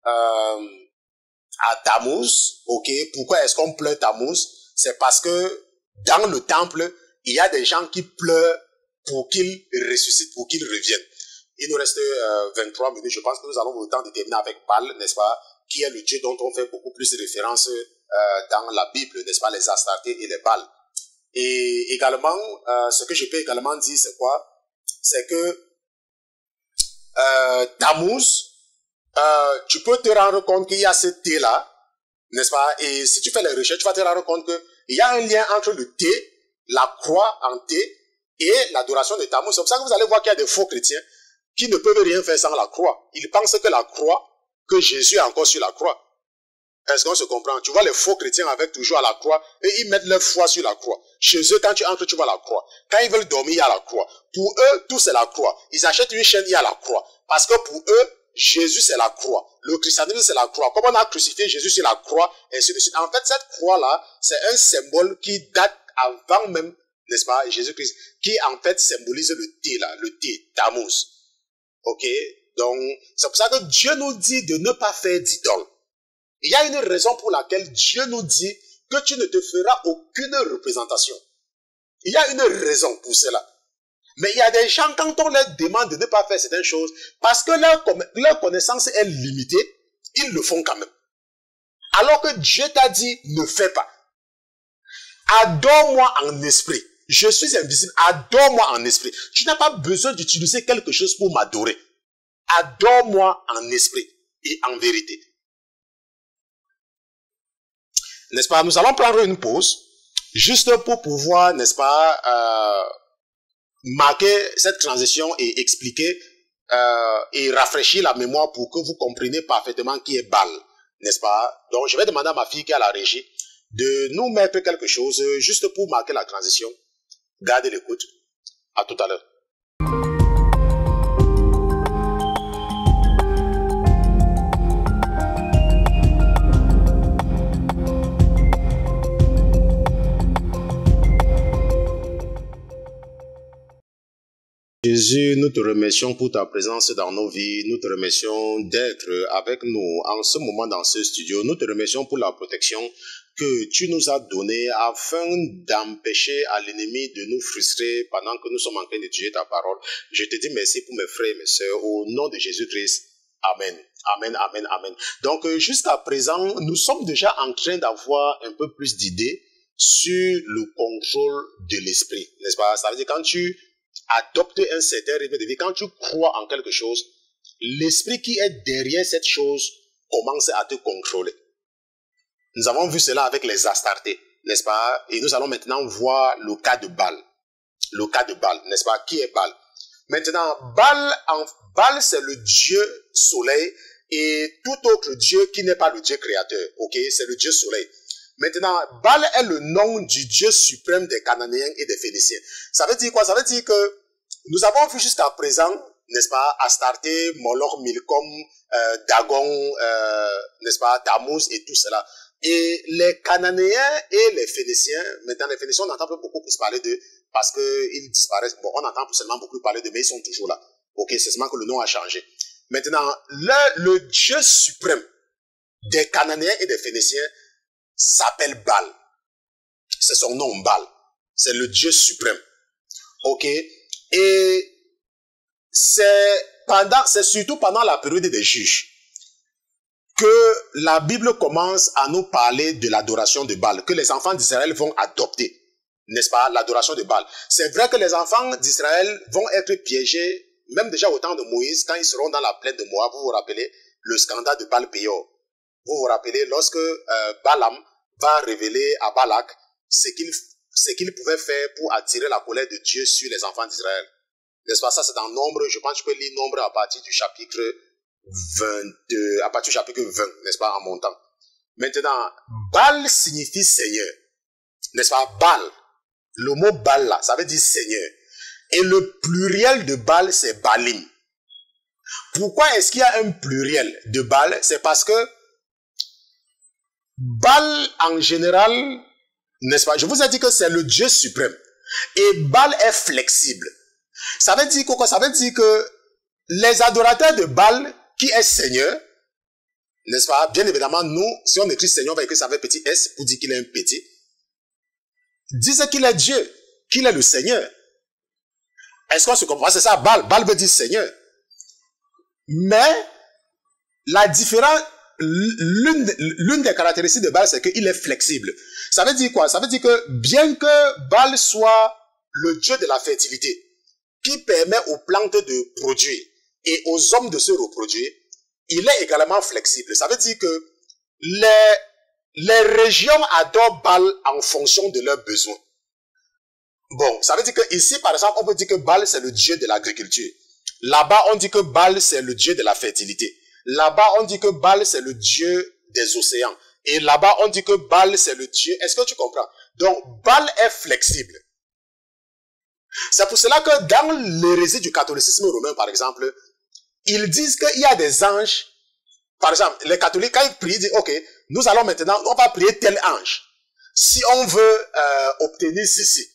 à Tammuz. Ok, pourquoi est-ce qu'on pleure Tammuz? C'est parce que dans le temple, il y a des gens qui pleurent pour qu'il ressuscite, pour qu'il revienne. Il nous reste 23 minutes. Je pense que nous allons autant de terminer avec Baal, n'est-ce pas, qui est le Dieu dont on fait beaucoup plus de référence dans la Bible, n'est-ce pas, les Astartés et les Baal. Et également, ce que je peux également dire, c'est quoi? C'est que Tammuz, tu peux te rendre compte qu'il y a ce thé-là, n'est-ce pas? Et si tu fais les recherches, tu vas te rendre compte qu'il y a un lien entre le thé, la croix en thé, et l'adoration de Tammuz. C'est pour ça que vous allez voir qu'il y a des faux chrétiens qui ne peuvent rien faire sans la croix. Ils pensent que la croix, que Jésus est encore sur la croix. Est-ce qu'on se comprend? Tu vois les faux chrétiens avec toujours à la croix et ils mettent leur foi sur la croix. Chez eux, quand tu entres, tu vois la croix. Quand ils veulent dormir, il y a la croix. Pour eux, tout c'est la croix. Ils achètent une chaîne, il y a la croix. Parce que pour eux, Jésus c'est la croix. Le christianisme c'est la croix. Comme on a crucifié Jésus sur la croix, et ainsi de suite. En fait, cette croix-là, c'est un symbole qui date avant même, n'est-ce pas, Jésus-Christ, qui en fait symbolise le thé là, le thé, Tammuz. Ok? Donc, c'est pour ça que Dieu nous dit de ne pas faire d'idole. Il y a une raison pour laquelle Dieu nous dit que tu ne te feras aucune représentation. Il y a une raison pour cela. Mais il y a des gens, quand on leur demande de ne pas faire certaines choses, parce que leur connaissance est limitée, ils le font quand même. Alors que Dieu t'a dit, ne fais pas. Adore-moi en esprit. Je suis invisible, adore-moi en esprit. Tu n'as pas besoin d'utiliser quelque chose pour m'adorer. Adore-moi en esprit et en vérité. N'est-ce pas? Nous allons prendre une pause, juste pour pouvoir, n'est-ce pas, marquer cette transition et expliquer et rafraîchir la mémoire pour que vous compreniez parfaitement qui est Baal, n'est-ce pas? Donc, je vais demander à ma fille qui est à la régie de nous mettre quelque chose juste pour marquer la transition. Gardez l'écoute. À tout à l'heure. Jésus, nous te remercions pour ta présence dans nos vies. Nous te remercions d'être avec nous en ce moment dans ce studio. Nous te remercions pour la protection que tu nous as donnée afin d'empêcher à l'ennemi de nous frustrer pendant que nous sommes en train d'étudier ta parole. Je te dis merci pour mes frères et mes sœurs. Au nom de Jésus-Christ. Amen. Amen, amen, amen. Donc, jusqu'à présent, nous sommes déjà en train d'avoir un peu plus d'idées sur le contrôle de l'esprit, n'est-ce pas? Ça veut dire quand tu adoptes un certain rythme de vie, quand tu crois en quelque chose, l'esprit qui est derrière cette chose commence à te contrôler. Nous avons vu cela avec les Astartés, n'est-ce pas? Et nous allons maintenant voir le cas de Baal. Le cas de Baal, n'est-ce pas? Qui est Baal? Maintenant, Baal, c'est le dieu soleil et tout autre dieu qui n'est pas le dieu créateur. Ok? C'est le dieu soleil. Maintenant, Baal est le nom du dieu suprême des Cananéens et des Phéniciens. Ça veut dire quoi? Ça veut dire que nous avons vu jusqu'à présent, n'est-ce pas, Astarté, Moloch, Milcom, Dagon, n'est-ce pas, Tammuz et tout cela. Et les Cananéens et les Phéniciens, maintenant les Phéniciens, on entend beaucoup plus parler d'eux parce qu'ils disparaissent. Bon, on entend seulement beaucoup plus parler d'eux, mais ils sont toujours là. Ok, c'est seulement que le nom a changé. Maintenant, le Dieu suprême des Cananéens et des Phéniciens s'appelle Baal. C'est son nom, Baal. C'est le Dieu suprême. Ok, et c'est surtout pendant la période des juges que la Bible commence à nous parler de l'adoration de Baal, que les enfants d'Israël vont adopter, n'est-ce pas, l'adoration de Baal. C'est vrai que les enfants d'Israël vont être piégés, même déjà au temps de Moïse, quand ils seront dans la plaine de Moab. Vous vous rappelez le scandale de Baal-Péor. Vous vous rappelez lorsque Balaam va révéler à Balak ce qu'il pouvait faire pour attirer la colère de Dieu sur les enfants d'Israël. N'est-ce pas? Ça, c'est dans Nombre. Je pense que tu peux lire Nombre à partir du chapitre 22, à partir du chapitre 20, n'est-ce pas, en montant. Maintenant, Baal signifie Seigneur. N'est-ce pas? Baal. Le mot Baal là, ça veut dire Seigneur. Et le pluriel de Baal, c'est Baalim. Pourquoi est-ce qu'il y a un pluriel de Baal? C'est parce que Baal, en général, n'est-ce pas? Je vous ai dit que c'est le Dieu suprême. Et Baal est flexible. Ça veut dire quoi? Ça veut dire que les adorateurs de Baal, qui est Seigneur, n'est-ce pas? Bien évidemment, nous, si on écrit Seigneur, on va écrire ça avec petit s pour dire qu'il est un petit. Disent qu'il est Dieu, qu'il est le Seigneur. Est-ce qu'on se comprend? C'est ça, Baal. Baal veut dire Seigneur. Mais, la différence, l'une des caractéristiques de Baal, c'est qu'il est flexible. Ça veut dire quoi? Ça veut dire que bien que Baal soit le Dieu de la fertilité, qui permet aux plantes de produire et aux hommes de se reproduire, il est également flexible. Ça veut dire que les régions adorent Baal en fonction de leurs besoins. Bon, ça veut dire que ici, par exemple, on peut dire que Baal, c'est le dieu de l'agriculture. Là-bas, on dit que Baal, c'est le dieu de la fertilité. Là-bas, on dit que Baal, c'est le dieu des océans. Et là-bas, on dit que Baal, c'est le dieu... Est-ce que tu comprends? Donc, Baal est flexible. C'est pour cela que dans l'hérésie du catholicisme romain, par exemple, ils disent qu'il y a des anges. Par exemple, les catholiques, quand ils prient, ils disent, ok, nous allons maintenant, on va prier tel ange. Si on veut obtenir ceci.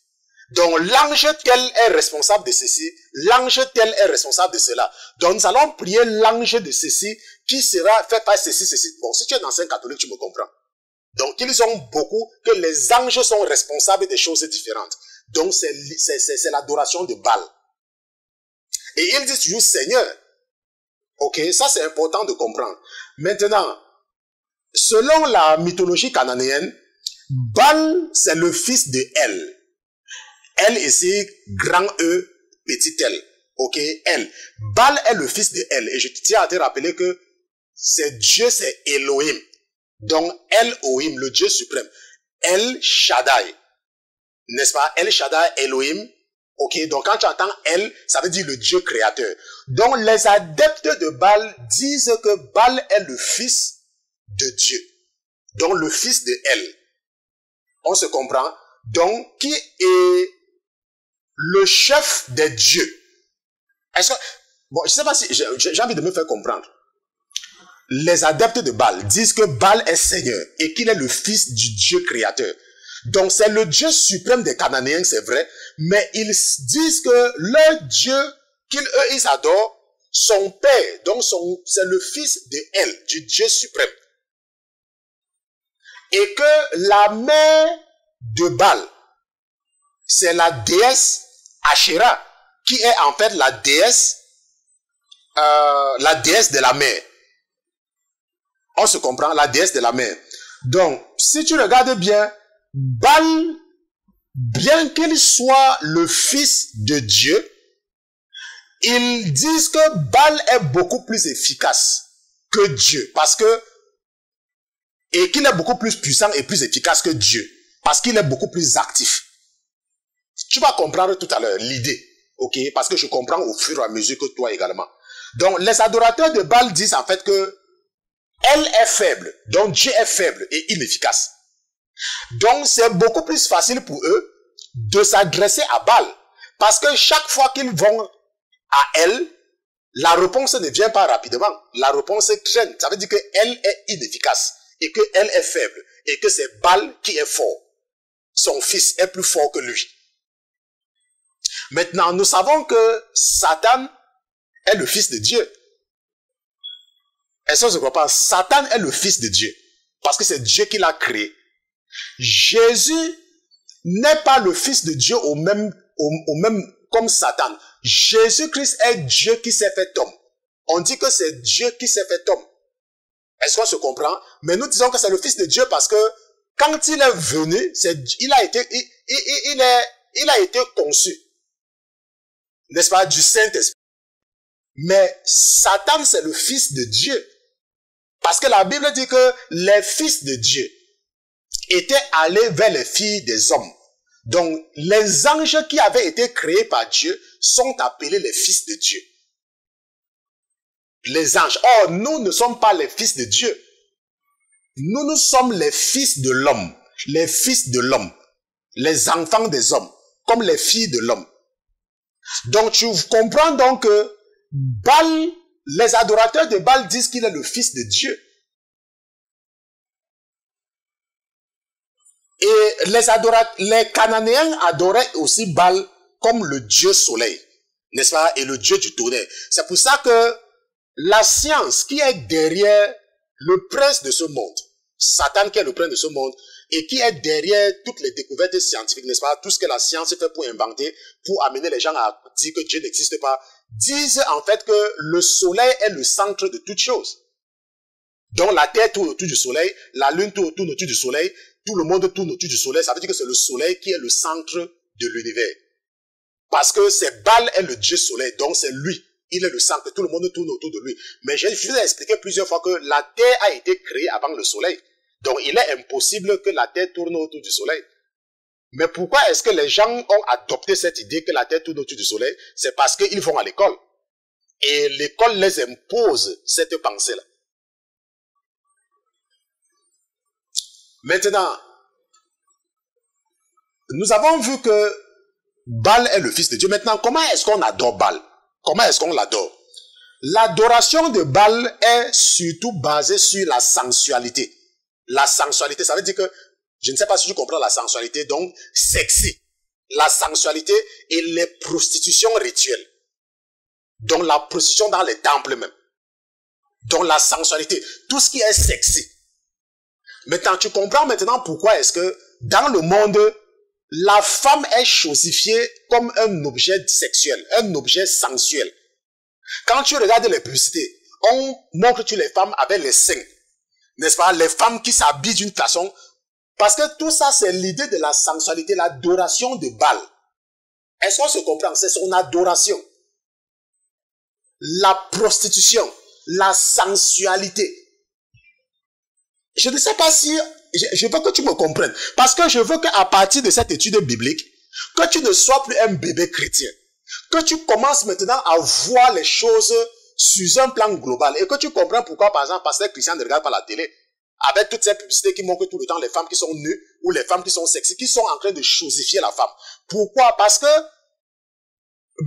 Donc, l'ange tel est responsable de ceci. L'ange tel est responsable de cela. Donc, nous allons prier l'ange de ceci qui sera fait par ceci, ceci. Bon, si tu es ancien catholique, tu me comprends. Donc, ils ont beaucoup que les anges sont responsables des choses différentes. Donc, c'est l'adoration de Baal. Et ils disent toujours Seigneur. Ok, ça c'est important de comprendre. Maintenant, selon la mythologie cananéenne, Baal, c'est le fils de El. El ici, grand E, petit L. Ok, El. Baal est le fils de El. Et je tiens à te rappeler que c'est Dieu, c'est Elohim. Donc, Elohim, le Dieu suprême. El Shaddai. N'est-ce pas? El Shaddai, Elohim. Ok, donc quand tu entends El, ça veut dire le Dieu créateur. Donc, les adeptes de Baal disent que Baal est le fils de Dieu. Donc, le fils de El. On se comprend? Donc, qui est le chef des dieux? Est-ce que... Bon, je sais pas si... J'ai envie de me faire comprendre. Les adeptes de Baal disent que Baal est Seigneur et qu'il est le fils du Dieu créateur. Donc, c'est le Dieu suprême des Cananéens, c'est vrai, mais ils disent que leur Dieu, ils adorent, son père, donc c'est le fils de El, du Dieu suprême. Et que la mère de Baal, c'est la déesse Asherah, qui est en fait la déesse de la mer. On se comprend, la déesse de la mer. Donc, si tu regardes bien, Baal, bien qu'il soit le fils de Dieu, ils disent que Baal est beaucoup plus efficace que Dieu, et qu'il est beaucoup plus puissant et plus efficace que Dieu, parce qu'il est beaucoup plus actif. Tu vas comprendre tout à l'heure l'idée, ok? Parce que je comprends au fur et à mesure que toi également. Donc, les adorateurs de Baal disent en fait que elle est faible, donc Dieu est faible et inefficace. Donc, c'est beaucoup plus facile pour eux de s'adresser à Baal, parce que chaque fois qu'ils vont à elle, la réponse ne vient pas rapidement. La réponse traîne. Ça veut dire qu'elle est inefficace et qu'elle est faible et que c'est Baal qui est fort. Son fils est plus fort que lui. Maintenant, nous savons que Satan est le fils de Dieu. Est-ce que je ne crois pas? Satan est le fils de Dieu parce que c'est Dieu qui l'a créé. Jésus n'est pas le fils de Dieu au même comme Satan. Jésus-Christ est Dieu qui s'est fait homme. On dit que c'est Dieu qui s'est fait homme. Est-ce qu'on se comprend? Mais nous disons que c'est le fils de Dieu parce que quand il est venu, il a été conçu. N'est-ce pas? Du Saint-Esprit. Mais Satan, c'est le fils de Dieu. Parce que la Bible dit que les fils de Dieu étaient allés vers les filles des hommes. Donc, les anges qui avaient été créés par Dieu sont appelés les fils de Dieu. Les anges. Or, nous ne sommes pas les fils de Dieu. Nous sommes les fils de l'homme. Les fils de l'homme. Les enfants des hommes. Comme les filles de l'homme. Donc, tu comprends donc que Baal, les adorateurs de Baal disent qu'il est le fils de Dieu. Et les Cananéens adoraient aussi Baal comme le dieu soleil, n'est-ce pas, et le dieu du tonnerre. C'est pour ça que la science qui est derrière le prince de ce monde, Satan qui est le prince de ce monde, et qui est derrière toutes les découvertes scientifiques, n'est-ce pas, tout ce que la science fait pour inventer, pour amener les gens à dire que Dieu n'existe pas, disent en fait que le soleil est le centre de toute chose. Donc la terre tourne autour du soleil, la lune tourne autour du soleil, tout le monde tourne autour du soleil. Ça veut dire que c'est le soleil qui est le centre de l'univers. Parce que c'est Baal est le dieu soleil, donc c'est lui. Il est le centre, tout le monde tourne autour de lui. Mais je vous ai expliqué plusieurs fois que la terre a été créée avant le soleil. Donc il est impossible que la terre tourne autour du soleil. Mais pourquoi est-ce que les gens ont adopté cette idée que la terre tourne autour du soleil? C'est parce qu'ils vont à l'école. Et l'école les impose cette pensée-là. Maintenant, nous avons vu que Baal est le fils de Dieu. Maintenant, comment est-ce qu'on adore Baal? Comment est-ce qu'on l'adore? L'adoration de Baal est surtout basée sur la sensualité. La sensualité, ça veut dire que, je ne sais pas si tu comprends la sensualité, donc sexy. La sensualité et les prostitutions rituelles. Donc la prostitution dans les temples même. Donc la sensualité, tout ce qui est sexy. Maintenant, tu comprends maintenant pourquoi est-ce que dans le monde, la femme est chosifiée comme un objet sexuel, un objet sensuel. Quand tu regardes les publicités, on montre les femmes avec les seins, n'est-ce pas? Les femmes qui s'habillent d'une façon, parce que tout ça c'est l'idée de la sensualité, l'adoration de Baal. Est-ce qu'on se comprend? C'est son adoration. La prostitution, la sensualité. Je ne sais pas si, je veux que tu me comprennes. Parce que je veux qu'à partir de cette étude biblique, que tu ne sois plus un bébé chrétien. Que tu commences maintenant à voir les choses sur un plan global. Et que tu comprends pourquoi, par exemple, Pasteur Christian ne regarde pas la télé. Avec toutes ces publicités qui montrent tout le temps les femmes qui sont nues, ou les femmes qui sont sexy, qui sont en train de chosifier la femme. Pourquoi? Parce que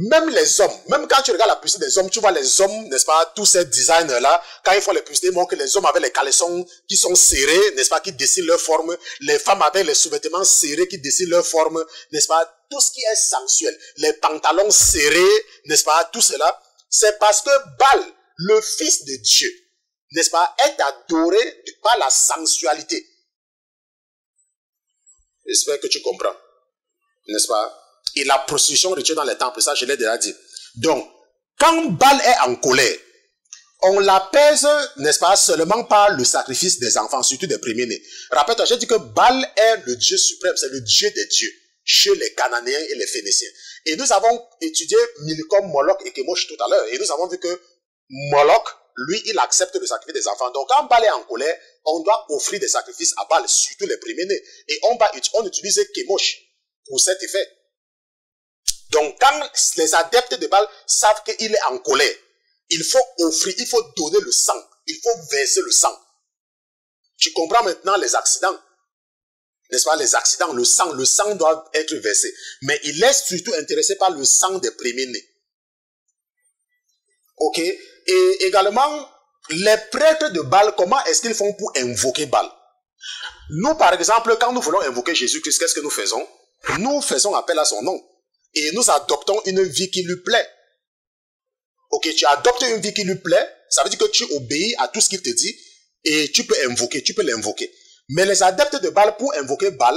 même les hommes, même quand tu regardes la publicité des hommes, tu vois les hommes, n'est-ce pas, tous ces designers-là, quand ils font les publicités, ils montrent que les hommes avec les caleçons qui sont serrés, n'est-ce pas, qui dessinent leur forme, les femmes avec les sous-vêtements serrés qui dessinent leur forme, n'est-ce pas, tout ce qui est sensuel, les pantalons serrés, n'est-ce pas, tout cela, c'est parce que Baal, le fils de Dieu, n'est-ce pas, est adoré par la sensualité. J'espère que tu comprends, n'est-ce pas? Et la prostitution rituelle dans les temples, ça je l'ai déjà dit. Donc, quand Baal est en colère, on l'apaise, n'est-ce pas, seulement par le sacrifice des enfants, surtout des premiers-nés. Rappelle-toi, j'ai dit que Baal est le Dieu suprême, c'est le Dieu des dieux, chez les Cananéens et les Phéniciens. Et nous avons étudié Milcom, Moloch et Kemosh tout à l'heure, et nous avons vu que Moloch, lui, il accepte le sacrifice des enfants. Donc, quand Baal est en colère, on doit offrir des sacrifices à Baal, surtout les premiers-nés. Et on utilise Kemosh pour cet effet. Donc, quand les adeptes de Baal savent qu'il est en colère, il faut offrir, il faut donner le sang, il faut verser le sang. Tu comprends maintenant les accidents? N'est-ce pas, les accidents, le sang doit être versé. Mais il est surtout intéressé par le sang des premiers-nés. Ok? Et également, les prêtres de Baal, comment est-ce qu'ils font pour invoquer Baal? Nous, par exemple, quand nous voulons invoquer Jésus-Christ, qu'est-ce que nous faisons? Nous faisons appel à son nom. Et nous adoptons une vie qui lui plaît. Ok, tu adoptes une vie qui lui plaît, ça veut dire que tu obéis à tout ce qu'il te dit et tu peux l'invoquer. Mais les adeptes de Baal, pour invoquer Baal,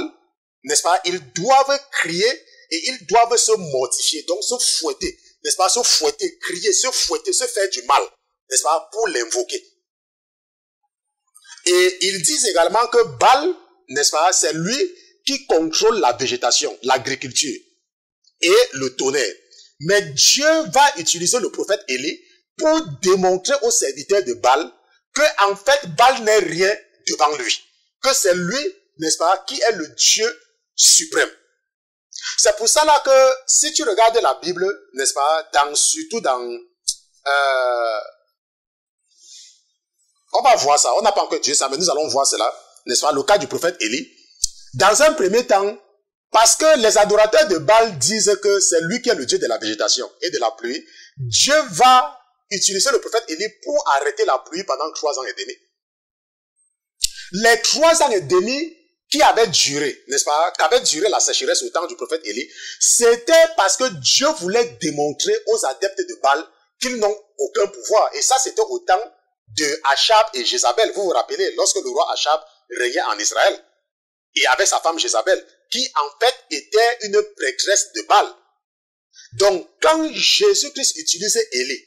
n'est-ce pas, ils doivent crier et ils doivent se mortifier, donc se fouetter, n'est-ce pas, se fouetter, crier, se fouetter, se faire du mal, n'est-ce pas, pour l'invoquer. Et ils disent également que Baal, n'est-ce pas, c'est lui qui contrôle la végétation, l'agriculture et le tonnerre. Mais Dieu va utiliser le prophète Élie pour démontrer aux serviteurs de Baal que, en fait, Baal n'est rien devant lui. Que c'est lui, n'est-ce pas, qui est le Dieu suprême. C'est pour ça là que, si tu regardes la Bible, n'est-ce pas, surtout dans, on va voir ça, on n'a pas encore étudié ça, mais nous allons voir cela, n'est-ce pas, le cas du prophète Élie. Dans un premier temps, parce que les adorateurs de Baal disent que c'est lui qui est le Dieu de la végétation et de la pluie, Dieu va utiliser le prophète Élie pour arrêter la pluie pendant 3 ans et demi. Les 3 ans et demi qui avaient duré, n'est-ce pas, qu'avait duré la sécheresse au temps du prophète Élie, c'était parce que Dieu voulait démontrer aux adeptes de Baal qu'ils n'ont aucun pouvoir. Et ça, c'était au temps de Achab et Jézabel. Vous vous rappelez, lorsque le roi Achab régnait en Israël, et avec sa femme Jézabel, qui en fait était une prêtresse de Baal. Donc, quand Jésus-Christ utilisait Élie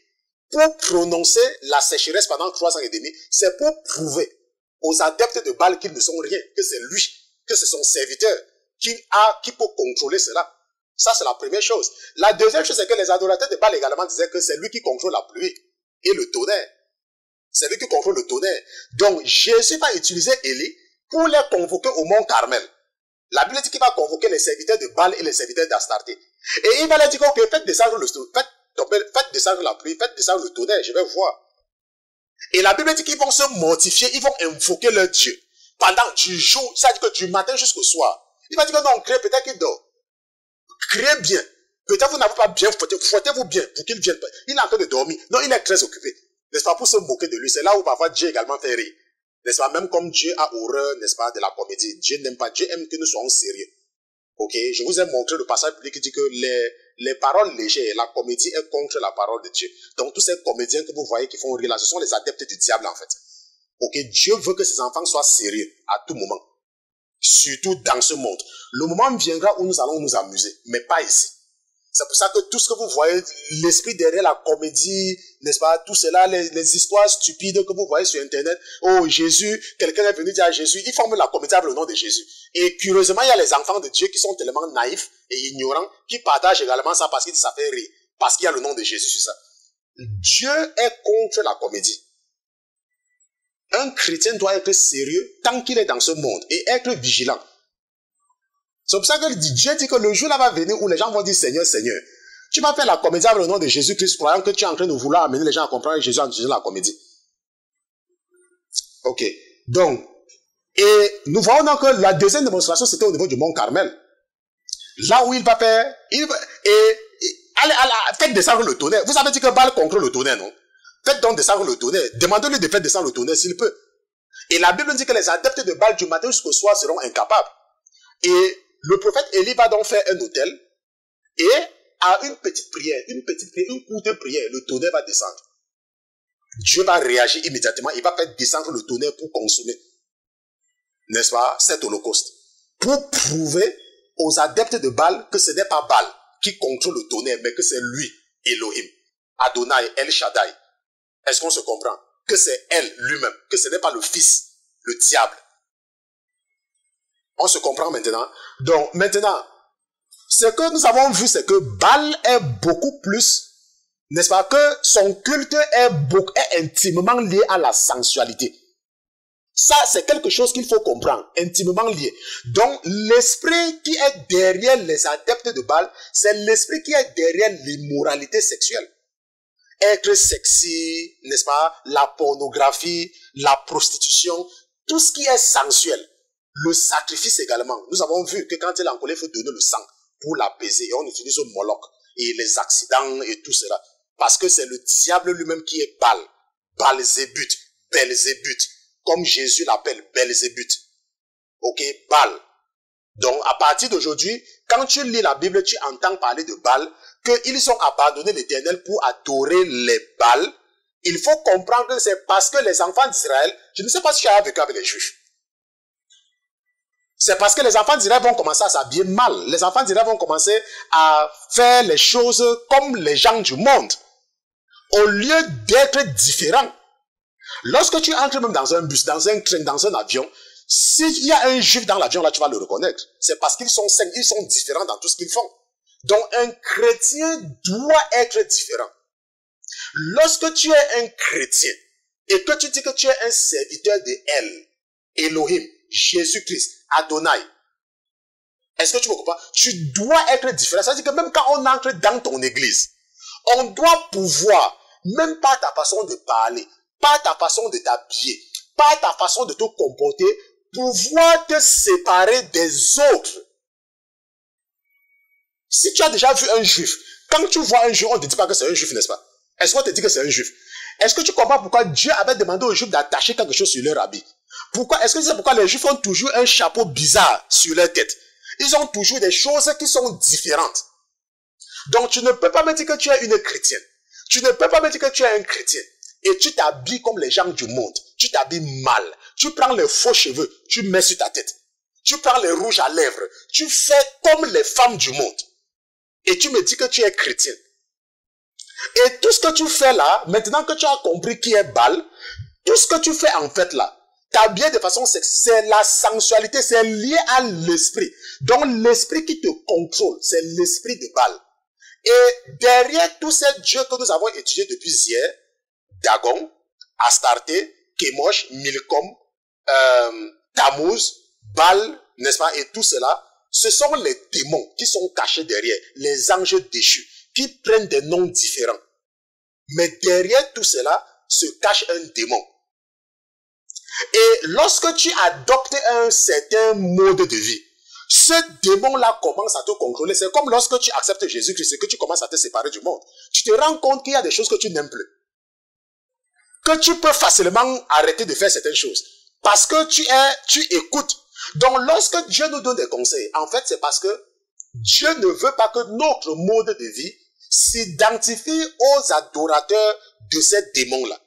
pour prononcer la sécheresse pendant 3 ans et demi, c'est pour prouver aux adeptes de Baal qu'ils ne sont rien, que c'est lui, que c'est son serviteur qui peut contrôler cela. Ça, c'est la première chose. La deuxième chose, c'est que les adorateurs de Baal également disaient que c'est lui qui contrôle la pluie et le tonnerre. C'est lui qui contrôle le tonnerre. Donc, Jésus va utiliser Élie pour les convoquer au mont Carmel. La Bible dit qu'il va convoquer les serviteurs de Baal et les serviteurs d'Astarté. Et il va leur dire, ok, faites descendre la pluie, faites descendre le tonnerre, je vais voir. Et la Bible dit qu'ils vont se mortifier, ils vont invoquer leur Dieu. Pendant du jour, c'est-à-dire que du matin jusqu'au soir. Il va dire que non, criez, peut-être qu'il dort. Criez bien. Peut-être vous n'avez pas bien fouetté, fouettez-vous bien pour qu'il vienne. Il est en train de dormir. Non, il est très occupé. N'est-ce pas, pour se moquer de lui. C'est là où parfois Dieu également fait rire. N'est-ce pas, même comme Dieu a horreur, n'est-ce pas, de la comédie. Dieu n'aime pas, Dieu aime que nous soyons sérieux. Ok, je vous ai montré le passage biblique qui dit que les paroles légères, la comédie est contre la parole de Dieu. Donc tous ces comédiens que vous voyez qui font rire là, ce sont les adeptes du diable en fait. Ok, Dieu veut que ses enfants soient sérieux à tout moment. Surtout dans ce monde. Le moment viendra où nous allons nous amuser, mais pas ici. C'est pour ça que tout ce que vous voyez, l'esprit derrière la comédie, n'est-ce pas, tout cela, les histoires stupides que vous voyez sur Internet, oh Jésus, quelqu'un est venu dire à Jésus, ils forment la comédie avec le nom de Jésus. Et curieusement, il y a les enfants de Dieu qui sont tellement naïfs et ignorants, qui partagent également ça parce qu'ils ça fait rire, parce qu'il y a le nom de Jésus sur ça. Dieu est contre la comédie. Un chrétien doit être sérieux tant qu'il est dans ce monde et être vigilant. C'est pour ça que Dieu dit que le jour là va venir où les gens vont dire Seigneur, Seigneur. Tu vas faire la comédie avec le nom de Jésus-Christ, croyant que tu es en train de vouloir amener les gens à comprendre que Jésus a utilisé la comédie. Ok. Donc, et nous voyons donc que la deuxième démonstration, c'était au niveau du mont Carmel. Là où il va faire, allez, faites descendre le tonnerre. Vous avez dit que Baal contrôle le tonnerre, non? Faites donc descendre le tonnerre. Demandez-lui de faire descendre le tonnerre s'il peut. Et la Bible dit que les adeptes de Baal du matin jusqu'au soir seront incapables. Et le prophète Élie va donc faire un autel et à une petite prière, une courte prière, le tonnerre va descendre. Dieu va réagir immédiatement, il va faire descendre le tonnerre pour consommer, n'est-ce pas, cet holocauste. Pour prouver aux adeptes de Baal que ce n'est pas Baal qui contrôle le tonnerre, mais que c'est lui, Elohim, Adonai, El Shaddai, Est-ce qu'on se comprend? Que c'est elle lui-même, que ce n'est pas le fils, le diable. On se comprend maintenant? Donc maintenant, ce que nous avons vu, c'est que Baal est beaucoup plus, n'est-ce pas, que son culte est intimement lié à la sensualité. Ça, c'est quelque chose qu'il faut comprendre, intimement lié. Donc, l'esprit qui est derrière les adeptes de Baal, c'est l'esprit qui est derrière l'immoralité sexuelle. Être sexy, n'est-ce pas, la pornographie, la prostitution, tout ce qui est sensuel. Le sacrifice également. Nous avons vu que quand il est en colère, il faut donner le sang pour l'apaiser. Et on utilise le Moloch et les accidents et tout cela. Parce que c'est le diable lui-même qui est Baal. Belzébuth. Belzébuth. Comme Jésus l'appelle, Belzébuth. Ok, Baal. Donc, à partir d'aujourd'hui, quand tu lis la Bible, tu entends parler de Baal, qu'ils ont abandonné l'Éternel pour adorer les Baals. Il faut comprendre que c'est parce que les enfants d'Israël, je ne sais pas si tu as vécu avec les Juifs. C'est parce que les enfants d'Israël vont commencer à s'habiller mal. Les enfants d'Israël vont commencer à faire les choses comme les gens du monde. Au lieu d'être différents. Lorsque tu entres même dans un bus, dans un train, dans un avion, s'il y a un juif dans l'avion, là, tu vas le reconnaître. C'est parce qu'ils sont saints, ils sont différents dans tout ce qu'ils font. Donc, un chrétien doit être différent. Lorsque tu es un chrétien et que tu dis que tu es un serviteur de El, Elohim, Jésus-Christ, Adonai, est-ce que tu me comprends? Tu dois être différent. Ça veut dire que même quand on entre dans ton église, on doit pouvoir, même par ta façon de parler, par ta façon de t'habiller, par ta façon de te comporter, pouvoir te séparer des autres. Si tu as déjà vu un juif, quand tu vois un juif, on ne te dit pas que c'est un juif, n'est-ce pas? Est-ce qu'on te dit que c'est un juif? Est-ce que tu comprends pourquoi Dieu avait demandé aux juifs d'attacher quelque chose sur leur habit? Pourquoi? Est-ce que tu sais pourquoi les juifs ont toujours un chapeau bizarre sur leur tête? Ils ont toujours des choses qui sont différentes. Donc tu ne peux pas me dire que tu es une chrétienne. Tu ne peux pas me dire que tu es un chrétien. Et tu t'habilles comme les gens du monde. Tu t'habilles mal. Tu prends les faux cheveux, tu mets sur ta tête. Tu prends les rouges à lèvres. Tu fais comme les femmes du monde. Et tu me dis que tu es chrétien. Et tout ce que tu fais là, maintenant que tu as compris qui est Baal, tout ce que tu fais en fait là, t'habiller de façon sexuelle, c'est la sensualité, c'est lié à l'esprit. Donc l'esprit qui te contrôle, c'est l'esprit de Baal. Et derrière tous ces dieux que nous avons étudiés depuis hier, Dagon, Astarté, Kémosh, Milcom, Tammuz, Baal, n'est-ce pas, et tout cela, ce sont les démons qui sont cachés derrière, les anges déchus, qui prennent des noms différents. Mais derrière tout cela se cache un démon. Et lorsque tu adoptes un certain mode de vie, ce démon-là commence à te contrôler. C'est comme lorsque tu acceptes Jésus-Christ et que tu commences à te séparer du monde. Tu te rends compte qu'il y a des choses que tu n'aimes plus. Que tu peux facilement arrêter de faire certaines choses. Parce que tu écoutes. Donc lorsque Dieu nous donne des conseils, en fait c'est parce que Dieu ne veut pas que notre mode de vie s'identifie aux adorateurs de ces démons-là.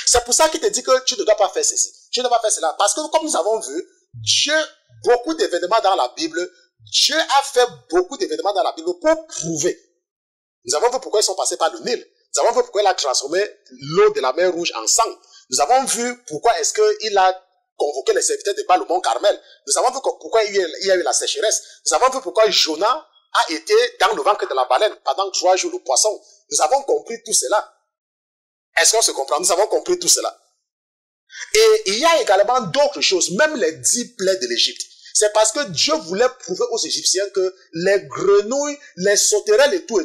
C'est pour ça qu'il te dit que tu ne dois pas faire ceci, tu ne dois pas faire cela. Parce que comme nous avons vu, Dieu, beaucoup d'événements dans la Bible, Dieu a fait beaucoup d'événements dans la Bible pour prouver. Nous avons vu pourquoi ils sont passés par le Nil. Nous avons vu pourquoi il a transformé l'eau de la mer Rouge en sang. Nous avons vu pourquoi est-ce qu'il a convoqué les serviteurs de Baal au mont Carmel. Nous avons vu pourquoi il y a eu la sécheresse. Nous avons vu pourquoi Jonas a été dans le ventre de la baleine pendant 3 jours, le poisson. Nous avons compris tout cela. Est-ce qu'on se comprend? Nous avons compris tout cela. Et il y a également d'autres choses, même les 10 plaies de l'Égypte. C'est parce que Dieu voulait prouver aux Égyptiens que les grenouilles, les sauterelles et tout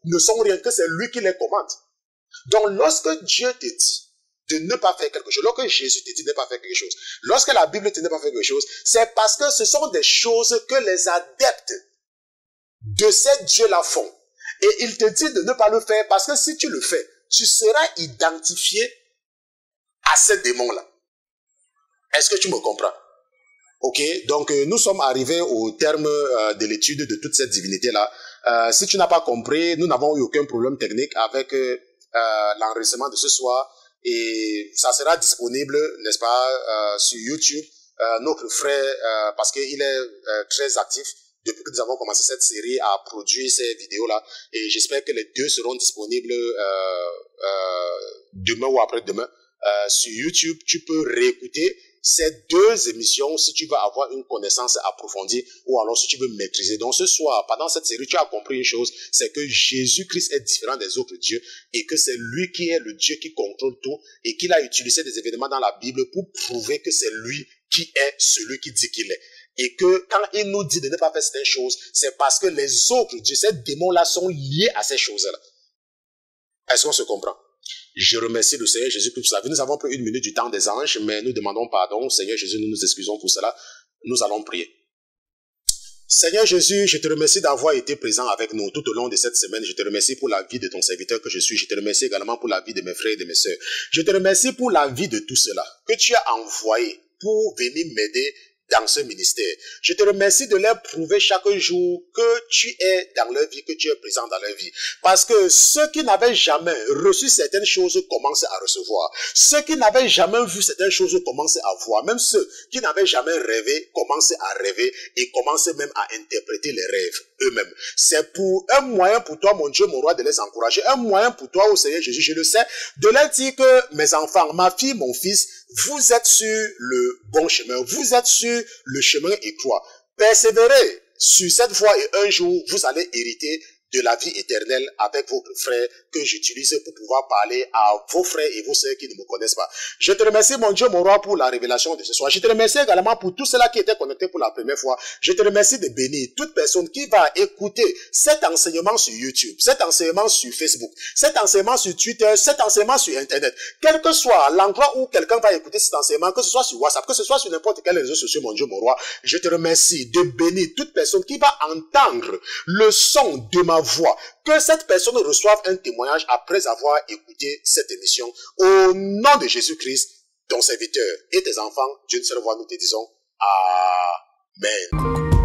ne sont rien, que c'est lui qui les commande. Donc lorsque Dieu te dit de ne pas faire quelque chose, lorsque Jésus te dit de ne pas faire quelque chose, lorsque la Bible te dit de ne pas faire quelque chose, c'est parce que ce sont des choses que les adeptes de ces dieux-là font. Et il te dit de ne pas le faire parce que si tu le fais, tu seras identifié à ces démons-là. Est-ce que tu me comprends? Ok, donc nous sommes arrivés au terme de l'étude de toute cette divinité-là. Si tu n'as pas compris, nous n'avons eu aucun problème technique avec l'enregistrement de ce soir. Et ça sera disponible, n'est-ce pas, sur YouTube. Notre frère, parce qu'il est très actif depuis que nous avons commencé cette série à produire ces vidéos-là. Et j'espère que les deux seront disponibles demain ou après-demain. Sur YouTube, tu peux réécouter ces deux émissions si tu veux avoir une connaissance approfondie ou alors si tu veux maîtriser. Donc ce soir, pendant cette série, tu as compris une chose, c'est que Jésus-Christ est différent des autres dieux et que c'est lui qui est le Dieu qui contrôle tout et qu'il a utilisé des événements dans la Bible pour prouver que c'est lui qui est celui qui dit qu'il est. Et que quand il nous dit de ne pas faire certaines choses, c'est parce que les autres dieux, ces démons-là sont liés à ces choses-là. Est-ce qu'on se comprend? Je remercie le Seigneur Jésus pour sa vie. Nous avons pris 1 minute du temps des anges, mais nous demandons pardon. Seigneur Jésus, nous nous excusons pour cela. Nous allons prier. Seigneur Jésus, je te remercie d'avoir été présent avec nous tout au long de cette semaine. Je te remercie pour la vie de ton serviteur que je suis. Je te remercie également pour la vie de mes frères et de mes sœurs. Je te remercie pour la vie de tout cela que tu as envoyé pour venir m'aider dans ce ministère. Je te remercie de leur prouver chaque jour que tu es dans leur vie, que tu es présent dans leur vie. Parce que ceux qui n'avaient jamais reçu certaines choses commencent à recevoir. Ceux qui n'avaient jamais vu certaines choses commencent à voir. Même ceux qui n'avaient jamais rêvé commencent à rêver et commencent même à interpréter les rêves eux-mêmes. C'est pour un moyen pour toi, mon Dieu, mon roi, de les encourager. Un moyen pour toi, au Seigneur Jésus, je le sais, de leur dire que mes enfants, ma fille, mon fils, vous êtes sur le bon chemin. Vous êtes sur le chemin étroit. Persévérez sur cette voie et un jour, vous allez hériter de la vie éternelle avec votre frère que j'utilise pour pouvoir parler à vos frères et vos sœurs qui ne me connaissent pas. Je te remercie, mon Dieu, mon roi, pour la révélation de ce soir. Je te remercie également pour tous ceux-là qui étaient connectés pour la première fois. Je te remercie de bénir toute personne qui va écouter cet enseignement sur YouTube, cet enseignement sur Facebook, cet enseignement sur Twitter, cet enseignement sur Internet. Quel que soit l'endroit où quelqu'un va écouter cet enseignement, que ce soit sur WhatsApp, que ce soit sur n'importe quel réseau social, mon Dieu, mon roi, je te remercie de bénir toute personne qui va entendre le son de ma voix, que cette personne reçoive un témoignage après avoir écouté cette émission. Au nom de Jésus-Christ, ton serviteur et tes enfants, Dieu ne se revoit, nous te disons Amen.